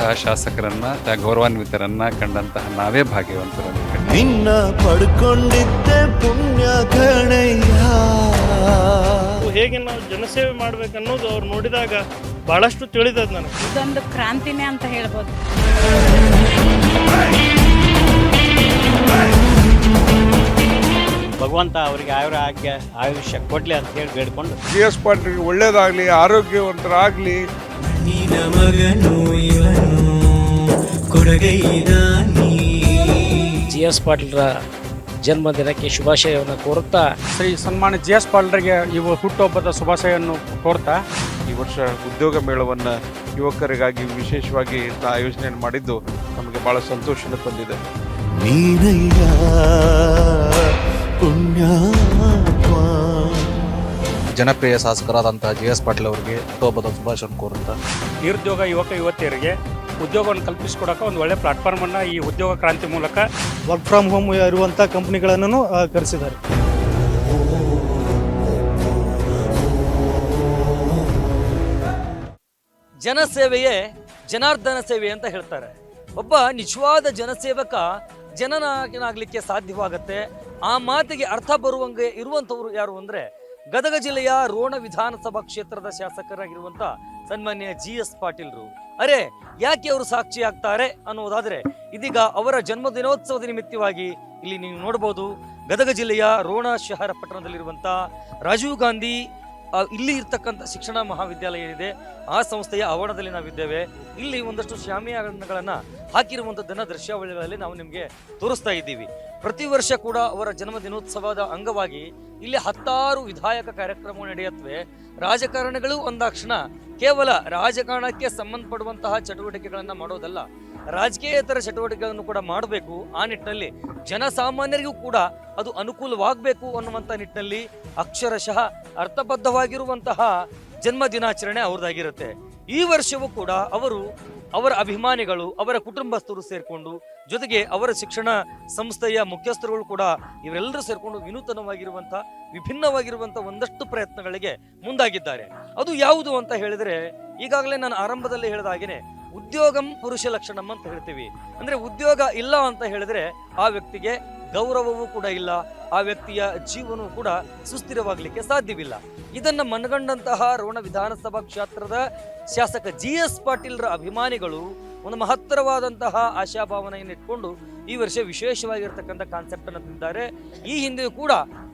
ಕಂಡಂತಹ ಶಾಸಕರನ್ನ ಗೌರವಾನ್ವಿತರನ್ನ ಕಂಡಂತಹ ನಾವೇ ಭಾಗ್ಯವಂತರು. ನಿನ್ನ ಪಡ್ಕೊಂಡಿದ್ದೆ ಪುಣ್ಯ ಗಣಯ್ಯ. ಹೇಗೆ ನಾವು ಜನಸೇವೆ ಮಾಡ್ಬೇಕನ್ನೋದು ಅವ್ರು ನೋಡಿದಾಗ ಬಹಳಷ್ಟು ತಿಳಿದದ ನನಗೆ. ಇದೊಂದು ಕ್ರಾಂತಿನೇ ಅಂತ ಹೇಳ್ಬೋದು. ಭಗವಂತ ಅವರಿಗೆ ಆಯುಷ್ಯ ಕೊಡ್ಲಿ ಅಂತ ಹೇಳಿ ಬೇಡ್ಕೊಂಡು GS ಪಾಟೀಲ್ ಒಳ್ಳೇದಾಗ್ಲಿ, ಆರೋಗ್ಯವಂತರಾಗ್ಲಿ. GS ಪಾಟೀಲ್ರ ಜನ್ಮದಿನಕ್ಕೆ ಶುಭಾಶಯವನ್ನು ಕೋರುತ್ತಾ ಶ್ರೀ ಸನ್ಮಾನ್ಯ GS ಪಾಟೀಲ್ರಿಗೆ ಇವು ಹುಟ್ಟುಹಬ್ಬದ ಶುಭಾಶಯವನ್ನು ಕೋರ್ತಾ ಈ ವರ್ಷ ಉದ್ಯೋಗ ಮೇಳವನ್ನು ಯುವಕರಿಗಾಗಿ ವಿಶೇಷವಾಗಿ ಆಯೋಜನೆ ಮಾಡಿದ್ದು ನಮಗೆ ಬಹಳ ಸಂತೋಷ ತಂದಿದೆ. ನೀನಯ್ಯ ಪುಣ್ಯಾತ್ಮ. ಜನಪ್ರಿಯ ಶಾಸಕರಾದಂತಹ GS ಪಾಟೀಲ್ ಅವರಿಗೆ ಹುಟ್ಟುಹಬ್ಬದ ಶುಭಾಶಯ ಕೋರುತ್ತಾ ನಿರುದ್ಯೋಗ ಯುವಕ ಯುವತಿಯರಿಗೆ ಉದ್ಯೋಗವನ್ನು ಕಲ್ಪಿಸಿಕೊಡೋಕೆ ಒಂದು ಒಳ್ಳೆ ಪ್ಲಾಟ್ಫಾರ್ಮನ್ನು ಈ ಉದ್ಯೋಗ ಕ್ರಾಂತಿ ಮೂಲಕ ವರ್ಕ್ ಫ್ರಮ್ ಹೋಮ್ ಇರುವಂಥ ಕಂಪ್ನಿಗಳನ್ನು ಕರೆಸಿದ್ದಾರೆ. ಜನಸೇವೆಯೇ ಜನಾರ್ದನ ಸೇವೆ ಅಂತ ಹೇಳ್ತಾರೆ. ಒಬ್ಬ ನಿಜವಾದ ಜನಸೇವಕ ಜನನಾಗಲಿಕ್ಕೆ ಸಾಧ್ಯವಾಗತ್ತೆ. ಆ ಮಾತಿಗೆ ಅರ್ಥ ಬರುವಂಗೆ ಇರುವಂಥವ್ರು ಯಾರು ಅಂದರೆ ಗದಗ ಜಿಲ್ಲೆಯ ರೋಣ ವಿಧಾನಸಭಾ ಕ್ಷೇತ್ರದ ಶಾಸಕರಾಗಿರುವಂಥ ಸನ್ಮಾನ್ಯ GS ಪಾಟೀಲ್ರು. ಅರೆ ಯಾಕೆ ಅವರು ಸಾಕ್ಷಿ ಆಗ್ತಾರೆ ಅನ್ನೋದಾದ್ರೆ ಇದೀಗ ಅವರ ಜನ್ಮದಿನೋತ್ಸವದ ನಿಮಿತ್ತವಾಗಿ ಇಲ್ಲಿ ನೀವು ನೋಡಬಹುದು ಗದಗ ಜಿಲ್ಲೆಯ ರೋಣ ಶಹರ ಪಟ್ಟಣದಲ್ಲಿರುವಂಥ ರಾಜೀವ್ ಗಾಂಧಿ ಇಲ್ಲಿ ಇರ್ತಕ್ಕಂಥ ಶಿಕ್ಷಣ ಮಹಾವಿದ್ಯಾಲಯ ಏನಿದೆ ಆ ಸಂಸ್ಥೆಯ ಆವರಣದಲ್ಲಿ ನಾವಿದ್ದೇವೆ. ಇಲ್ಲಿ ಒಂದಷ್ಟು ಶಾಮಿಯಾನಗಳನ್ನು ಹಾಕಿರುವಂಥದ್ದನ್ನು ದೃಶ್ಯಾವಳಿಗಳಲ್ಲಿ ನಾವು ನಿಮಗೆ ತೋರಿಸ್ತಾ ಇದ್ದೀವಿ. ಪ್ರತಿ ವರ್ಷ ಕೂಡ ಅವರ ಜನ್ಮದಿನೋತ್ಸವದ ಅಂಗವಾಗಿ ಇಲ್ಲಿ 10 ವಿಧಾಯಕ ಕಾರ್ಯಕ್ರಮಗಳು ನಡೆಯುತ್ತವೆ. ರಾಜಕಾರಣಿಗಳು ಅಂದಾಕ್ಷಣ ಕೇವಲ ರಾಜಕಾರಣಕ್ಕೆ ಸಂಬಂಧಪಡುವಂತಹ ಚಟುವಟಿಕೆಗಳನ್ನು ಮಾಡೋದಲ್ಲ, ರಾಜಕೀಯೇತರ ಚಟುವಟಿಕೆಗಳನ್ನು ಕೂಡ ಮಾಡಬೇಕು. ಆ ನಿಟ್ಟಿನಲ್ಲಿ ಜನಸಾಮಾನ್ಯರಿಗೂ ಕೂಡ ಅದು ಅನುಕೂಲವಾಗಬೇಕು ಅನ್ನುವಂಥ ನಿಟ್ಟಿನಲ್ಲಿ ಅಕ್ಷರಶಃ ಅರ್ಥಬದ್ಧವಾಗಿರುವಂತಹ ಜನ್ಮ ದಿನಾಚರಣೆ ಅವ್ರದ್ದಾಗಿರುತ್ತೆ. ಈ ವರ್ಷವೂ ಕೂಡ ಅವರ ಅಭಿಮಾನಿಗಳು, ಅವರ ಕುಟುಂಬಸ್ಥರು ಸೇರಿಕೊಂಡು, ಜೊತೆಗೆ ಅವರ ಶಿಕ್ಷಣ ಸಂಸ್ಥೆಯ ಮುಖ್ಯಸ್ಥರುಗಳು ಕೂಡ ಇವರೆಲ್ಲರೂ ಸೇರಿಕೊಂಡು ವಿನೂತನವಾಗಿರುವಂಥ ವಿಭಿನ್ನವಾಗಿರುವಂಥ ಒಂದಷ್ಟು ಪ್ರಯತ್ನಗಳಿಗೆ ಮುಂದಾಗಿದ್ದಾರೆ. ಅದು ಯಾವುದು ಅಂತ ಹೇಳಿದರೆ ಈಗಾಗಲೇ ನಾನು ಆರಂಭದಲ್ಲಿ ಹೇಳಿದ ಹಾಗೆಯೇ ಉದ್ಯೋಗಂ ಪುರುಷ ಲಕ್ಷಣಂ ಅಂತ ಹೇಳ್ತೀವಿ. ಅಂದರೆ ಉದ್ಯೋಗ ಇಲ್ಲ ಅಂತ ಹೇಳಿದ್ರೆ ಆ ವ್ಯಕ್ತಿಗೆ ಗೌರವವೂ ಕೂಡ ಇಲ್ಲ, ಆ ವ್ಯಕ್ತಿಯ ಜೀವನವೂ ಕೂಡ ಸುಸ್ಥಿರವಾಗಲಿಕ್ಕೆ ಸಾಧ್ಯವಿಲ್ಲ. ಇದನ್ನು ಮನಗಂಡಂತಹ ರೋಣ ವಿಧಾನಸಭಾ ಕ್ಷೇತ್ರದ ಶಾಸಕ GS ಪಾಟೀಲ್ರ ಅಭಿಮಾನಿಗಳು ಒಂದು ಮಹತ್ತರವಾದಂತಹ ಆಶಾಭಾವನೆಯನ್ನು ಇಟ್ಕೊಂಡು ಈ ವರ್ಷ ವಿಶೇಷವಾಗಿರ್ತಕ್ಕಂಥ ಕಾನ್ಸೆಪ್ಟ್ ಅನ್ನು ತಂದಿದ್ದಾರೆ. ಈ ಹಿಂದೆಯೂ ಕೂಡ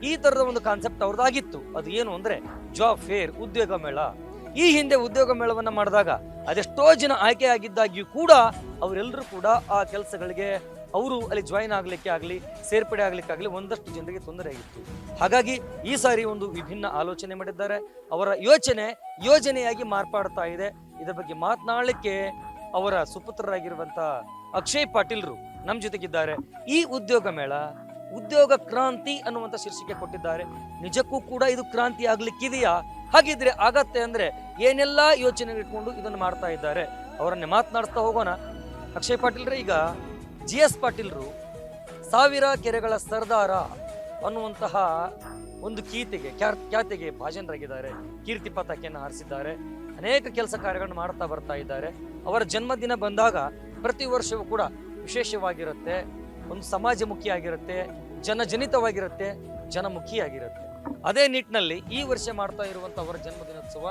ಈ ತರದ ಒಂದು ಕಾನ್ಸೆಪ್ಟ್ ಅವ್ರದ್ದಾಗಿತ್ತು. ಅದು ಏನು ಅಂದ್ರೆ ಜಾಬ್ ಫೇರ್, ಉದ್ಯೋಗ ಮೇಳ. ಈ ಹಿಂದೆ ಉದ್ಯೋಗ ಮೇಳವನ್ನ ಮಾಡಿದಾಗ ಅದೆಷ್ಟೋ ಜನ ಆಯ್ಕೆ ಆಗಿದ್ದಾಗ್ಯೂ ಕೂಡ ಅವರೆಲ್ಲರೂ ಕೂಡ ಆ ಕೆಲಸಗಳಿಗೆ ಅವರು ಅಲ್ಲಿ ಜಾಯಿನ್ ಆಗ್ಲಿಕ್ಕೆ ಆಗಲಿ, ಸೇರ್ಪಡೆ ಆಗ್ಲಿಕ್ಕಾಗಲಿ ಒಂದಷ್ಟು ಜನರಿಗೆ ತೊಂದರೆ ಆಗಿತ್ತು. ಹಾಗಾಗಿ ಈ ಸಾರಿ ಒಂದು ವಿಭಿನ್ನ ಆಲೋಚನೆ ಮಾಡಿದ್ದಾರೆ. ಅವರ ಯೋಜನೆಯಾಗಿ ಮಾರ್ಪಾಡ್ತಾ ಇದೆ. ಇದರ ಬಗ್ಗೆ ಮಾತನಾಡಲಿಕ್ಕೆ ಅವರ ಸುಪುತ್ರರಾಗಿರುವಂತ ಅಕ್ಷಯ್ ಪಾಟೀಲ್ರು ನಮ್ಮ ಜೊತೆಗಿದ್ದಾರೆ. ಈ ಉದ್ಯೋಗ ಮೇಳ ಉದ್ಯೋಗ ಕ್ರಾಂತಿ ಅನ್ನುವಂಥ ಶೀರ್ಷಿಕೆ ಕೊಟ್ಟಿದ್ದಾರೆ. ನಿಜಕ್ಕೂ ಕೂಡ ಇದು ಕ್ರಾಂತಿ ಆಗ್ಲಿಕ್ಕಿದೆಯಾ? ಹಾಗಿದ್ರೆ ಆಗತ್ತೆ ಅಂದ್ರೆ ಏನೆಲ್ಲ ಯೋಚನೆ ಇಟ್ಕೊಂಡು ಇದನ್ನು ಮಾಡ್ತಾ ಇದ್ದಾರೆ ಅವರನ್ನೇ ಮಾತನಾಡ್ತಾ ಹೋಗೋಣ. ಅಕ್ಷಯ್ ಪಾಟೀಲ್ರೆ, ಈಗ GS ಪಾಟೀಲ್ರು 1000 ಕೆರೆಗಳ ಸರ್ದಾರ ಅನ್ನುವಂತಹ ಒಂದು ಖ್ಯಾತಿಗೆ ಭಾಜನರಾಗಿದ್ದಾರೆ. ಕೀರ್ತಿ ಪತಾಕೆಯನ್ನು ಹಾರಿಸಿದ್ದಾರೆ. ಅನೇಕ ಕೆಲಸ ಕಾರ್ಯಗಳನ್ನು ಮಾಡ್ತಾ ಬರ್ತಾ ಇದ್ದಾರೆ. ಅವರ ಜನ್ಮದಿನ ಬಂದಾಗ ಪ್ರತಿ ವರ್ಷವೂ ಕೂಡ ವಿಶೇಷವಾಗಿರುತ್ತೆ, ಒಂದು ಸಮಾಜಮುಖಿಯಾಗಿರುತ್ತೆ, ಜನಜನಿತವಾಗಿರುತ್ತೆ, ಜನಮುಖಿಯಾಗಿರುತ್ತೆ. ಅದೇ ನಿಟ್ಟಿನಲ್ಲಿ ಈ ವರ್ಷ ಮಾಡ್ತಾ ಇರುವಂತ ಅವರ ಜನ್ಮದಿನೋತ್ಸವ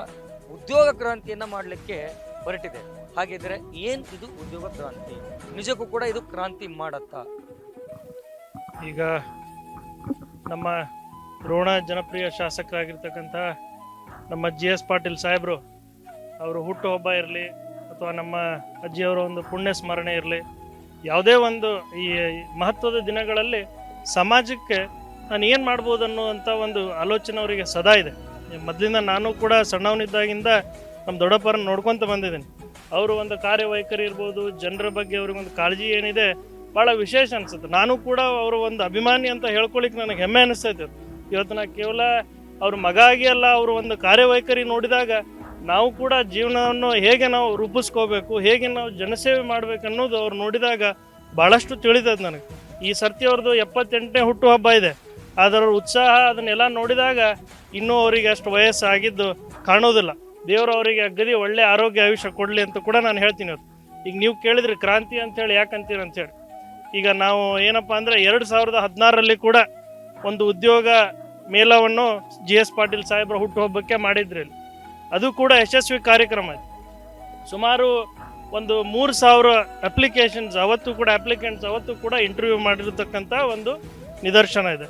ಉದ್ಯೋಗ ಕ್ರಾಂತಿಯನ್ನ ಮಾಡಲಿಕ್ಕೆ ಹೊರಟಿದೆ. ಹಾಗಿದ್ರೆ ಏನ್ ಇದು ಉದ್ಯೋಗ ಕ್ರಾಂತಿ? ನಿಜಕ್ಕೂ ಕೂಡ ಇದು ಕ್ರಾಂತಿ ಮಾಡತ್ತಾ? ಈಗ ನಮ್ಮ ರೋಣ ಜನಪ್ರಿಯ ಶಾಸಕರಾಗಿರ್ತಕ್ಕಂಥ ನಮ್ಮ GS ಪಾಟೀಲ್ ಸಾಹೇಬರು ಅವರು ಹುಟ್ಟುಹಬ್ಬ ಇರಲಿ ಅಥವಾ ನಮ್ಮ ಅಜ್ಜಿಯವರ ಒಂದು ಪುಣ್ಯ ಸ್ಮರಣೆ ಇರಲಿ, ಯಾವುದೇ ಒಂದು ಈ ಮಹತ್ವದ ದಿನಗಳಲ್ಲಿ ಸಮಾಜಕ್ಕೆ ನಾನು ಏನು ಮಾಡ್ಬೋದು ಅನ್ನುವಂಥ ಒಂದು ಆಲೋಚನೆ ಅವರಿಗೆ ಸದಾ ಇದೆ. ಮೊದಲಿಂದ ನಾನು ಕೂಡ ಸಣ್ಣವನಿದ್ದಾಗಿಂದ ನಮ್ಮ ದೊಡ್ಡಪ್ಪರನ್ನು ನೋಡ್ಕೊತ ಬಂದಿದ್ದೀನಿ. ಅವರು ಒಂದು ಕಾರ್ಯವೈಖರಿ ಇರ್ಬೋದು, ಜನರ ಬಗ್ಗೆ ಅವ್ರಿಗೊಂದು ಕಾಳಜಿ ಏನಿದೆ ಭಾಳ ವಿಶೇಷ ಅನಿಸುತ್ತೆ. ನಾನು ಕೂಡ ಅವರು ಒಂದು ಅಭಿಮಾನಿ ಅಂತ ಹೇಳ್ಕೊಳಿಕ್ಕೆ ನನಗೆ ಹೆಮ್ಮೆ ಅನಿಸ್ತೈತೆ. ಇವತ್ತು ನಾ ಕೇವಲ ಅವ್ರ ಮಗ ಆಗಿ ಅಲ್ಲ, ಅವರು ಒಂದು ಕಾರ್ಯವೈಖರಿ ನೋಡಿದಾಗ ನಾವು ಕೂಡ ಜೀವನವನ್ನು ಹೇಗೆ ನಾವು ರೂಪಿಸ್ಕೋಬೇಕು, ಹೇಗೆ ನಾವು ಜನಸೇವೆ ಮಾಡಬೇಕು ಅನ್ನೋದು ಅವ್ರು ನೋಡಿದಾಗ ಭಾಳಷ್ಟು ತಿಳಿತದೆ ನನಗೆ. ಈ ಸರ್ತಿ ಅವ್ರದ್ದು 78ನೇ ಹುಟ್ಟುಹಬ್ಬ ಇದೆ. ಅದರ ಉತ್ಸಾಹ ಅದನ್ನೆಲ್ಲ ನೋಡಿದಾಗ ಇನ್ನೂ ಅವರಿಗೆ ಅಷ್ಟು ವಯಸ್ಸಾಗಿದ್ದು ಕಾಣೋದಿಲ್ಲ. ದೇವರು ಅವರಿಗೆ ಅಗದಿ ಒಳ್ಳೆ ಆರೋಗ್ಯ ಆಯುಷ್ಯ ಕೊಡಲಿ ಅಂತ ಕೂಡ ನಾನು ಹೇಳ್ತೀನಿ. ಈಗ ನೀವು ಕೇಳಿದ್ರಿ ಕ್ರಾಂತಿ ಅಂತೇಳಿ ಯಾಕಂತೀರ ಅಂತೇಳಿ. ಈಗ ನಾವು ಏನಪ್ಪ ಅಂದರೆ 2016ರಲ್ಲಿ ಕೂಡ ಒಂದು ಉದ್ಯೋಗ ಮೇಳವನ್ನು GS ಪಾಟೀಲ್ ಸಾಹೇಬ್ರ ಹುಟ್ಟುಹಬ್ಬಕ್ಕೆ ಮಾಡಿದ್ರಿ. ಅದು ಕೂಡ ಯಶಸ್ವಿ ಕಾರ್ಯಕ್ರಮ ಇದೆ. ಸುಮಾರು ಒಂದು 3000 ಅಪ್ಲಿಕೇಶನ್ಸ್ ಅಪ್ಲಿಕೆಂಟ್ಸ್ ಅವತ್ತು ಕೂಡ ಇಂಟರ್ವ್ಯೂ ಮಾಡಿರ್ತಕ್ಕಂಥ ಒಂದು ನಿದರ್ಶನ ಇದೆ.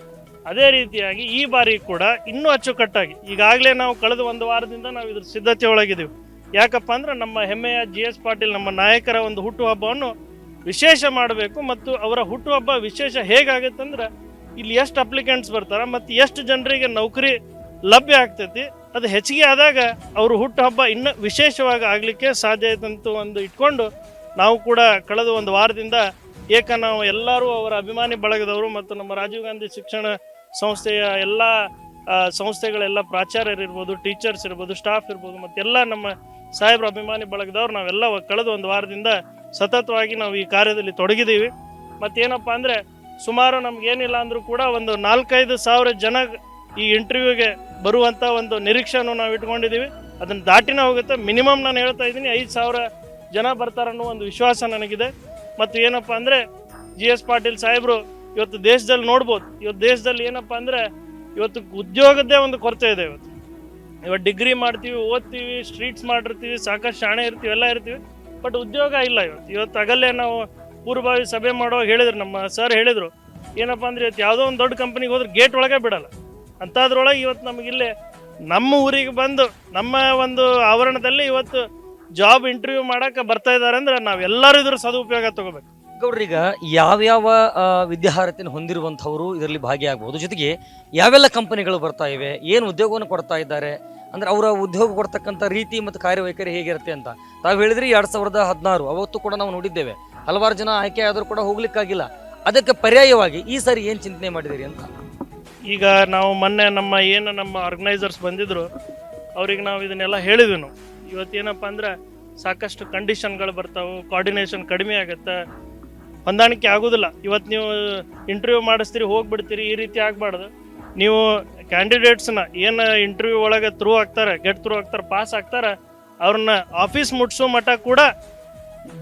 ಅದೇ ರೀತಿಯಾಗಿ ಈ ಬಾರಿ ಕೂಡ ಇನ್ನೂ ಅಚ್ಚುಕಟ್ಟಾಗಿ ಈಗಾಗಲೇ ನಾವು ಕಳೆದ ಒಂದು ವಾರದಿಂದ ನಾವು ಇದ್ರ ಸಿದ್ಧತೆ ಒಳಗಿದ್ದೀವಿ. ಯಾಕಪ್ಪ ಅಂದ್ರೆ ನಮ್ಮ ಹೆಮ್ಮೆಯ GS ಪಾಟೀಲ್ ನಮ್ಮ ನಾಯಕರ ಒಂದು ಹುಟ್ಟುಹಬ್ಬವನ್ನು ವಿಶೇಷ ಮಾಡಬೇಕು. ಮತ್ತು ಅವರ ಹುಟ್ಟುಹಬ್ಬ ವಿಶೇಷ ಹೇಗಾಗುತ್ತಂದ್ರೆ ಇಲ್ಲಿ ಎಷ್ಟು ಅಪ್ಲಿಕೆಂಟ್ಸ್ ಬರ್ತಾರೆ ಮತ್ತು ಎಷ್ಟು ಜನರಿಗೆ ನೌಕರಿ ಲಭ್ಯ ಆಗ್ತೈತಿ, ಅದು ಹೆಚ್ಚಿಗೆ ಆದಾಗ ಅವರು ಹುಟ್ಟುಹಬ್ಬ ಇನ್ನೂ ವಿಶೇಷವಾಗಿ ಆಗಲಿಕ್ಕೆ ಸಾಧ್ಯ ಐತಂತೂ ಒಂದು ಇಟ್ಕೊಂಡು ನಾವು ಕೂಡ ಕಳೆದ ಒಂದು ವಾರದಿಂದ ನಾವು ಎಲ್ಲರೂ ಅವರ ಅಭಿಮಾನಿ ಬಳಗದವರು ಮತ್ತು ನಮ್ಮ ರಾಜೀವ್ ಗಾಂಧಿ ಶಿಕ್ಷಣ ಸಂಸ್ಥೆಯ ಎಲ್ಲ ಸಂಸ್ಥೆಗಳೆಲ್ಲ ಪ್ರಾಚಾರ್ಯರಿರ್ಬೋದು, ಟೀಚರ್ಸ್ ಇರ್ಬೋದು, ಸ್ಟಾಫ್ ಇರ್ಬೋದು, ಮತ್ತೆಲ್ಲ ನಮ್ಮ ಸಾಹೇಬ್ರ ಅಭಿಮಾನಿ ಬಳಗದವ್ರು ನಾವೆಲ್ಲ ಕಳೆದ ಒಂದು ವಾರದಿಂದ ಸತತವಾಗಿ ನಾವು ಈ ಕಾರ್ಯದಲ್ಲಿ ತೊಡಗಿದ್ದೀವಿ. ಮತ್ತೇನಪ್ಪ ಅಂದರೆ ಸುಮಾರು ನಮಗೇನಿಲ್ಲ ಅಂದರೂ ಕೂಡ ಒಂದು 4-5 ಸಾವಿರ ಜನ ಈ ಇಂಟರ್ವ್ಯೂಗೆ ಬರುವಂಥ ಒಂದು ನಿರೀಕ್ಷೆಯನ್ನು ನಾವು ಇಟ್ಕೊಂಡಿದ್ದೀವಿ. ಅದನ್ನು ದಾಟಿನ ಹೋಗುತ್ತೆ. ಮಿನಿಮಮ್ ನಾನು ಹೇಳ್ತಾ ಇದ್ದೀನಿ 5,000 ಜನ ಬರ್ತಾರನ್ನೋ ಒಂದು ವಿಶ್ವಾಸ ನನಗಿದೆ. ಮತ್ತು ಏನಪ್ಪ ಅಂದರೆ GS ಪಾಟೀಲ್ ಸಾಹೇಬರು ಇವತ್ತು ದೇಶದಲ್ಲಿ ನೋಡ್ಬೋದು, ಇವತ್ತು ದೇಶದಲ್ಲಿ ಏನಪ್ಪ ಅಂದರೆ ಇವತ್ತು ಉದ್ಯೋಗದ್ದೇ ಒಂದು ಕೊರತೆ ಇದೆ. ಇವತ್ತು ಡಿಗ್ರಿ ಮಾಡ್ತೀವಿ, ಓದ್ತೀವಿ, ಸ್ಟ್ರೀಟ್ಸ್ ಮಾಡಿರ್ತೀವಿ, ಸಾಕಷ್ಟು ಶಾಣೆ ಇರ್ತೀವಿ, ಎಲ್ಲ ಇರ್ತೀವಿ, ಬಟ್ ಉದ್ಯೋಗ ಇಲ್ಲ. ಇವತ್ತು ಆಗಲ್ಲೇ ನಾವು ಪೂರ್ವಭಾವಿ ಸಭೆ ಮಾಡುವಾಗ ಹೇಳಿದ್ರು, ನಮ್ಮ ಸರ್ ಹೇಳಿದರು ಏನಪ್ಪ ಅಂದರೆ ಇವತ್ತು ಯಾವುದೋ ಒಂದು ದೊಡ್ಡ ಕಂಪ್ನಿಗೆ ಹೋದ್ರೆ ಗೇಟ್ ಒಳಗೆ ಬಿಡಲ್ಲ. ಅಂಥದ್ರೊಳಗೆ ಇವತ್ತು ನಮಗಿಲ್ಲೇ ನಮ್ಮ ಊರಿಗೆ ಬಂದು ನಮ್ಮ ಒಂದು ಆವರಣದಲ್ಲಿ ಇವತ್ತು ಜಾಬ್ ಇಂಟರ್ವ್ಯೂ ಮಾಡೋಕ್ಕೆ ಬರ್ತಾ ಇದ್ದಾರೆ ಅಂದರೆ ನಾವೆಲ್ಲರೂ ಇದ್ರ ಸದುಪಯೋಗ ತಗೋಬೇಕು. ಗೌಡ್ರೀಗ ಯಾವ್ಯಾವ ವಿದ್ಯಾರ್ಹತೆಯನ್ನು ಹೊಂದಿರುವಂಥವರು ಇದರಲ್ಲಿ ಭಾಗಿಯಾಗಬಹುದು, ಜೊತೆಗೆ ಯಾವೆಲ್ಲ ಕಂಪನಿಗಳು ಬರ್ತಾ ಇವೆ, ಏನು ಉದ್ಯೋಗವನ್ನು ಕೊಡ್ತಾ ಇದ್ದಾರೆ, ಅಂದರೆ ಅವರ ಉದ್ಯೋಗ ಕೊಡ್ತಕ್ಕಂಥ ರೀತಿ ಮತ್ತು ಕಾರ್ಯವೈಖರಿ ಹೇಗಿರುತ್ತೆ ಅಂತ ತಾವು ಹೇಳಿದ್ರಿ. 2016 ಅವತ್ತು ಕೂಡ ನಾವು ನೋಡಿದ್ದೇವೆ, ಹಲವಾರು ಜನ ಆಯ್ಕೆ ಆದರೂ ಕೂಡ ಹೋಗ್ಲಿಕ್ಕಾಗಿಲ್ಲ. ಅದಕ್ಕೆ ಪರ್ಯಾಯವಾಗಿ ಈ ಸಾರಿ ಏನು ಚಿಂತನೆ ಮಾಡಿದಿರಿ ಅಂತ? ಈಗ ನಾವು ಮೊನ್ನೆ ನಮ್ಮ ಆರ್ಗನೈಸರ್ಸ್ ಬಂದಿದ್ರು, ಅವ್ರಿಗೆ ನಾವು ಇದನ್ನೆಲ್ಲ ಹೇಳಿದ್ವಿ. ನಾವು ಇವತ್ತೇನಪ್ಪ ಅಂದ್ರೆ ಸಾಕಷ್ಟು ಕಂಡೀಷನ್ಗಳು ಬರ್ತಾವೆ, ಕೋಆರ್ಡಿನೇಷನ್ ಕಡಿಮೆ ಆಗುತ್ತೆ, ಹೊಂದಾಣಿಕೆ ಆಗೋದಿಲ್ಲ. ಇವತ್ತು ನೀವು ಇಂಟರ್ವ್ಯೂ ಮಾಡಿಸ್ತೀರಿ, ಹೋಗ್ಬಿಡ್ತೀರಿ, ಈ ರೀತಿ ಆಗಬಾರ್ದು. ನೀವು ಕ್ಯಾಂಡಿಡೇಟ್ಸ್ನ ಏನು ಇಂಟರ್ವ್ಯೂ ಒಳಗೆ ಗೆಟ್ ಥ್ರೂ ಆಗ್ತಾರೆ, ಪಾಸ್ ಆಗ್ತಾರೆ, ಅವ್ರನ್ನ ಆಫೀಸ್ ಮುಟ್ಸೋ ಮಟ್ಟ ಕೂಡ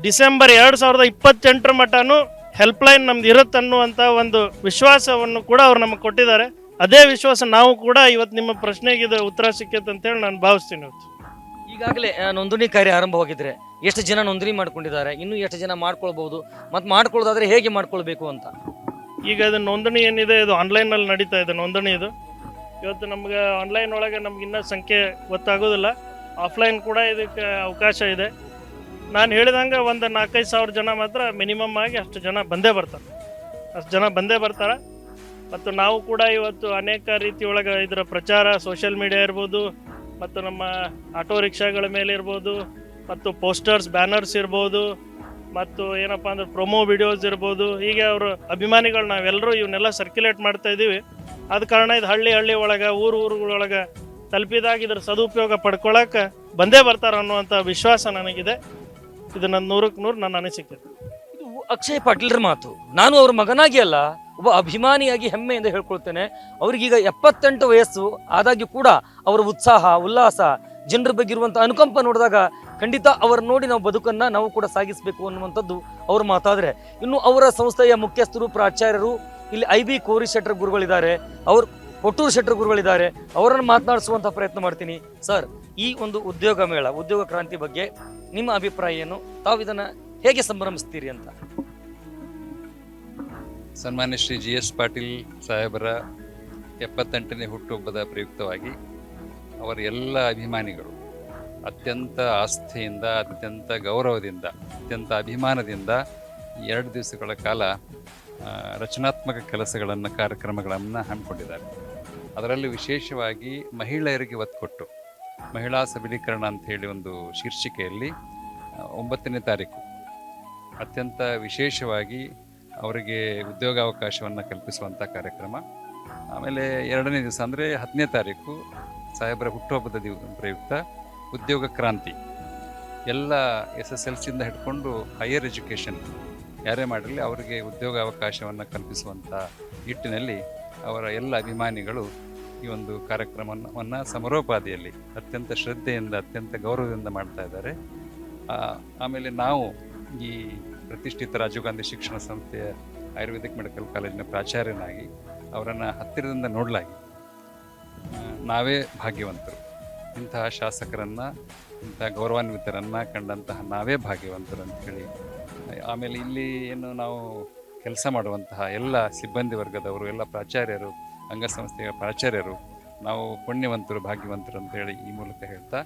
ಡಿಸೆಂಬರ್ 2028 ಮಟ್ಟನೂ ಹೆಲ್ಪ್ಲೈನ್ ನಮ್ದು ಇರುತ್ತೆ ಅನ್ನುವಂಥ ಒಂದು ವಿಶ್ವಾಸವನ್ನು ಕೂಡ ಅವ್ರು ನಮಗೆ ಕೊಟ್ಟಿದ್ದಾರೆ. ಅದೇ ವಿಶ್ವಾಸ ನಾವು ಕೂಡ ಇವತ್ತು ನಿಮ್ಮ ಪ್ರಶ್ನೆಗೆ ಇದು ಉತ್ತರ ಸಿಕ್ಕೈತೆ ಅಂತೇಳಿ ನಾನು ಭಾವಿಸ್ತೀನಿ. ಇವತ್ತು ಈಗಾಗಲೇ ನೋಂದಣಿ ಕಾರ್ಯ ಆರಂಭವಾಗಿದ್ದರೆ ಎಷ್ಟು ಜನ ನೋಂದಣಿ ಮಾಡ್ಕೊಂಡಿದ್ದಾರೆ, ಇನ್ನೂ ಎಷ್ಟು ಜನ ಮಾಡ್ಕೊಳ್ಬಹುದು, ಮತ್ತು ಮಾಡ್ಕೊಳ್ಳೋದಾದ್ರೆ ಹೇಗೆ ಮಾಡ್ಕೊಳ್ಬೇಕು ಅಂತ? ಈಗ ಅದು ನೋಂದಣಿ ಏನಿದೆ ಇದು ಆನ್ಲೈನಲ್ಲಿ ನಡೀತಾ ಇದೆ ನೋಂದಣಿ. ಇದು ಇವತ್ತು ನಮ್ಗೆ ಆನ್ಲೈನ್ ಒಳಗೆ ನಮ್ಗೆ ಇನ್ನೂ ಸಂಖ್ಯೆ ಗೊತ್ತಾಗೋದಿಲ್ಲ, ಆಫ್ಲೈನ್ ಕೂಡ ಇದಕ್ಕೆ ಅವಕಾಶ ಇದೆ. ನಾನು ಹೇಳಿದಂಗೆ ಒಂದು 4-5 ಸಾವಿರ ಜನ ಮಾತ್ರ ಮಿನಿಮಮ್ ಆಗಿ ಅಷ್ಟು ಜನ ಬಂದೇ ಬರ್ತಾರೆ. ಮತ್ತು ನಾವು ಕೂಡ ಇವತ್ತು ಅನೇಕ ರೀತಿಯೊಳಗೆ ಇದರ ಪ್ರಚಾರ ಸೋಷಿಯಲ್ ಮೀಡಿಯಾ ಇರ್ಬೋದು, ಮತ್ತು ನಮ್ಮ ಆಟೋ ರಿಕ್ಷಾಗಳ ಮೇಲೆ ಇರ್ಬೋದು, ಮತ್ತು ಪೋಸ್ಟರ್ಸ್ ಬ್ಯಾನರ್ಸ್ ಇರ್ಬೋದು, ಮತ್ತು ಏನಪ್ಪ ಅಂದ್ರೆ ಪ್ರೊಮೋ ವಿಡಿಯೋಸ್ ಇರ್ಬೋದು, ಹೀಗೆ ಅವರು ಅಭಿಮಾನಿಗಳು ನಾವೆಲ್ಲರೂ ಇವನ್ನೆಲ್ಲ ಸರ್ಕ್ಯುಲೇಟ್ ಮಾಡ್ತಾ ಇದ್ದೀವಿ. ಆದ ಕಾರಣ ಇದು ಹಳ್ಳಿ ಒಳಗೆ ಊರುಗಳೊಳಗೆ ತಲುಪಿದಾಗ ಇದರ ಸದುಪಯೋಗ ಪಡ್ಕೊಳ್ಳೋಕೆ ಬಂದೇ ಬರ್ತಾರೆ ಅನ್ನುವಂಥ ವಿಶ್ವಾಸ ನನಗಿದೆ. ಇದು ನನ್ನ 100ಕ್ಕೆ 100 ನನ್ನ ಅನಿಸಿಕೆ. ಇದು ಅಕ್ಷಯ್ ಪಾಟೀಲ್ರ ಮಾತು. ನಾನು ಅವ್ರ ಮಗನಾಗಿ ಅಲ್ಲ, ಒಬ್ಬ ಅಭಿಮಾನಿಯಾಗಿ ಹೆಮ್ಮೆಯಿಂದ ಹೇಳ್ಕೊಳ್ತೇನೆ. ಅವ್ರಿಗೀಗ 78 ವಯಸ್ಸು ಆದಾಗ್ಯೂ ಕೂಡ ಅವರ ಉತ್ಸಾಹ, ಉಲ್ಲಾಸ, ಜನರ ಬಗ್ಗೆ ಇರುವಂಥ ಅನುಕಂಪ ನೋಡಿದಾಗ ಖಂಡಿತ ಅವ್ರ ನೋಡಿ ನಾವು ಬದುಕನ್ನು ನಾವು ಕೂಡ ಸಾಗಿಸಬೇಕು ಅನ್ನುವಂಥದ್ದು ಅವ್ರ ಮಾತಾದರೆ. ಇನ್ನು ಅವರ ಸಂಸ್ಥೆಯ ಮುಖ್ಯಸ್ಥರು, ಪ್ರಾಚಾರ್ಯರು, ಇಲ್ಲಿ IB ಕೋರಿ ಶೆಟ್ಟರ್ ಗುರುಗಳಿದ್ದಾರೆ, ಅವರು ಕೊಟ್ಟೂರು ಶೆಟ್ಟರ್ ಗುರುಗಳಿದ್ದಾರೆ, ಅವರನ್ನು ಮಾತನಾಡಿಸುವಂಥ ಪ್ರಯತ್ನ ಮಾಡ್ತೀನಿ. ಸರ್, ಈ ಒಂದು ಉದ್ಯೋಗ ಮೇಳ, ಉದ್ಯೋಗ ಕ್ರಾಂತಿ ಬಗ್ಗೆ ನಿಮ್ಮ ಅಭಿಪ್ರಾಯ ಏನು? ತಾವು ಇದನ್ನು ಹೇಗೆ ಸಂಭ್ರಮಿಸ್ತೀರಿ ಅಂತ? ಸನ್ಮಾನ್ಯ ಶ್ರೀ GS ಪಾಟೀಲ್ ಸಾಹೇಬರ 78ನೇ ಹುಟ್ಟುಹಬ್ಬದ ಪ್ರಯುಕ್ತವಾಗಿ ಅವರ ಎಲ್ಲ ಅಭಿಮಾನಿಗಳು ಅತ್ಯಂತ ಆಸ್ಥೆಯಿಂದ, ಅತ್ಯಂತ ಗೌರವದಿಂದ, ಅತ್ಯಂತ ಅಭಿಮಾನದಿಂದ 2 ದಿವಸಗಳ ಕಾಲ ರಚನಾತ್ಮಕ ಕಾರ್ಯಕ್ರಮಗಳನ್ನು ಹಮ್ಮಿಕೊಂಡಿದ್ದಾರೆ. ಅದರಲ್ಲಿ ವಿಶೇಷವಾಗಿ ಮಹಿಳೆಯರಿಗೆ ಒತ್ತು ಕೊಟ್ಟು ಮಹಿಳಾ ಸಬಲೀಕರಣ ಅಂತ ಹೇಳಿ ಒಂದು ಶೀರ್ಷಿಕೆಯಲ್ಲಿ 9ನೇ ತಾರೀಕು ಅತ್ಯಂತ ವಿಶೇಷವಾಗಿ ಅವರಿಗೆ ಉದ್ಯೋಗಾವಕಾಶವನ್ನು ಕಲ್ಪಿಸುವಂಥ ಕಾರ್ಯಕ್ರಮ. ಆಮೇಲೆ 2ನೇ ದಿವಸ ಅಂದರೆ 10ನೇ ತಾರೀಕು ಸಾಹೇಬರ ಹುಟ್ಟುಹಬ್ಬದ ಪ್ರಯುಕ್ತ ಉದ್ಯೋಗ ಕ್ರಾಂತಿ. ಎಲ್ಲ SSLCಯಿಂದ ಹಿಡ್ಕೊಂಡು ಹೈಯರ್ ಎಜುಕೇಷನ್ ಯಾರೇ ಮಾಡಿರಲಿ ಅವರಿಗೆ ಉದ್ಯೋಗಾವಕಾಶವನ್ನು ಕಲ್ಪಿಸುವಂಥ ನಿಟ್ಟಿನಲ್ಲಿ ಅವರ ಎಲ್ಲ ಅಭಿಮಾನಿಗಳು ಈ ಒಂದು ಕಾರ್ಯಕ್ರಮವನ್ನು ಸಮರೋಪಾದಿಯಲ್ಲಿ ಅತ್ಯಂತ ಶ್ರದ್ಧೆಯಿಂದ, ಅತ್ಯಂತ ಗೌರವದಿಂದ ಮಾಡ್ತಾ ಇದ್ದಾರೆ. ಆಮೇಲೆ ನಾವು ಈ ಪ್ರತಿಷ್ಠಿತ ರಾಜೀವ್ ಗಾಂಧಿ ಶಿಕ್ಷಣ ಸಂಸ್ಥೆಯ ಆಯುರ್ವೇದಿಕ್ ಮೆಡಿಕಲ್ ಕಾಲೇಜಿನ ಪ್ರಾಚಾರ್ಯನಾಗಿ ಅವರನ್ನು ಹತ್ತಿರದಿಂದ ನೋಡಲಾಗಿ ನಾವೇ ಭಾಗ್ಯವಂತರು. ಇಂತಹ ಶಾಸಕರನ್ನು, ಇಂಥ ಗೌರವಾನ್ವಿತರನ್ನು ಕಂಡಂತಹ ನಾವೇ ಭಾಗ್ಯವಂತರು ಅಂಥೇಳಿ. ಆಮೇಲೆ ಇಲ್ಲಿ ಏನು ನಾವು ಕೆಲಸ ಮಾಡುವಂತಹ ಎಲ್ಲ ಸಿಬ್ಬಂದಿ ವರ್ಗದವರು, ಎಲ್ಲ ಪ್ರಾಚಾರ್ಯರು, ಅಂಗಸಂಸ್ಥೆಯ ಪ್ರಾಚಾರ್ಯರು ನಾವು ಪುಣ್ಯವಂತರು, ಭಾಗ್ಯವಂತರು ಅಂತೇಳಿ ಈ ಮೂಲಕ ಹೇಳ್ತಾ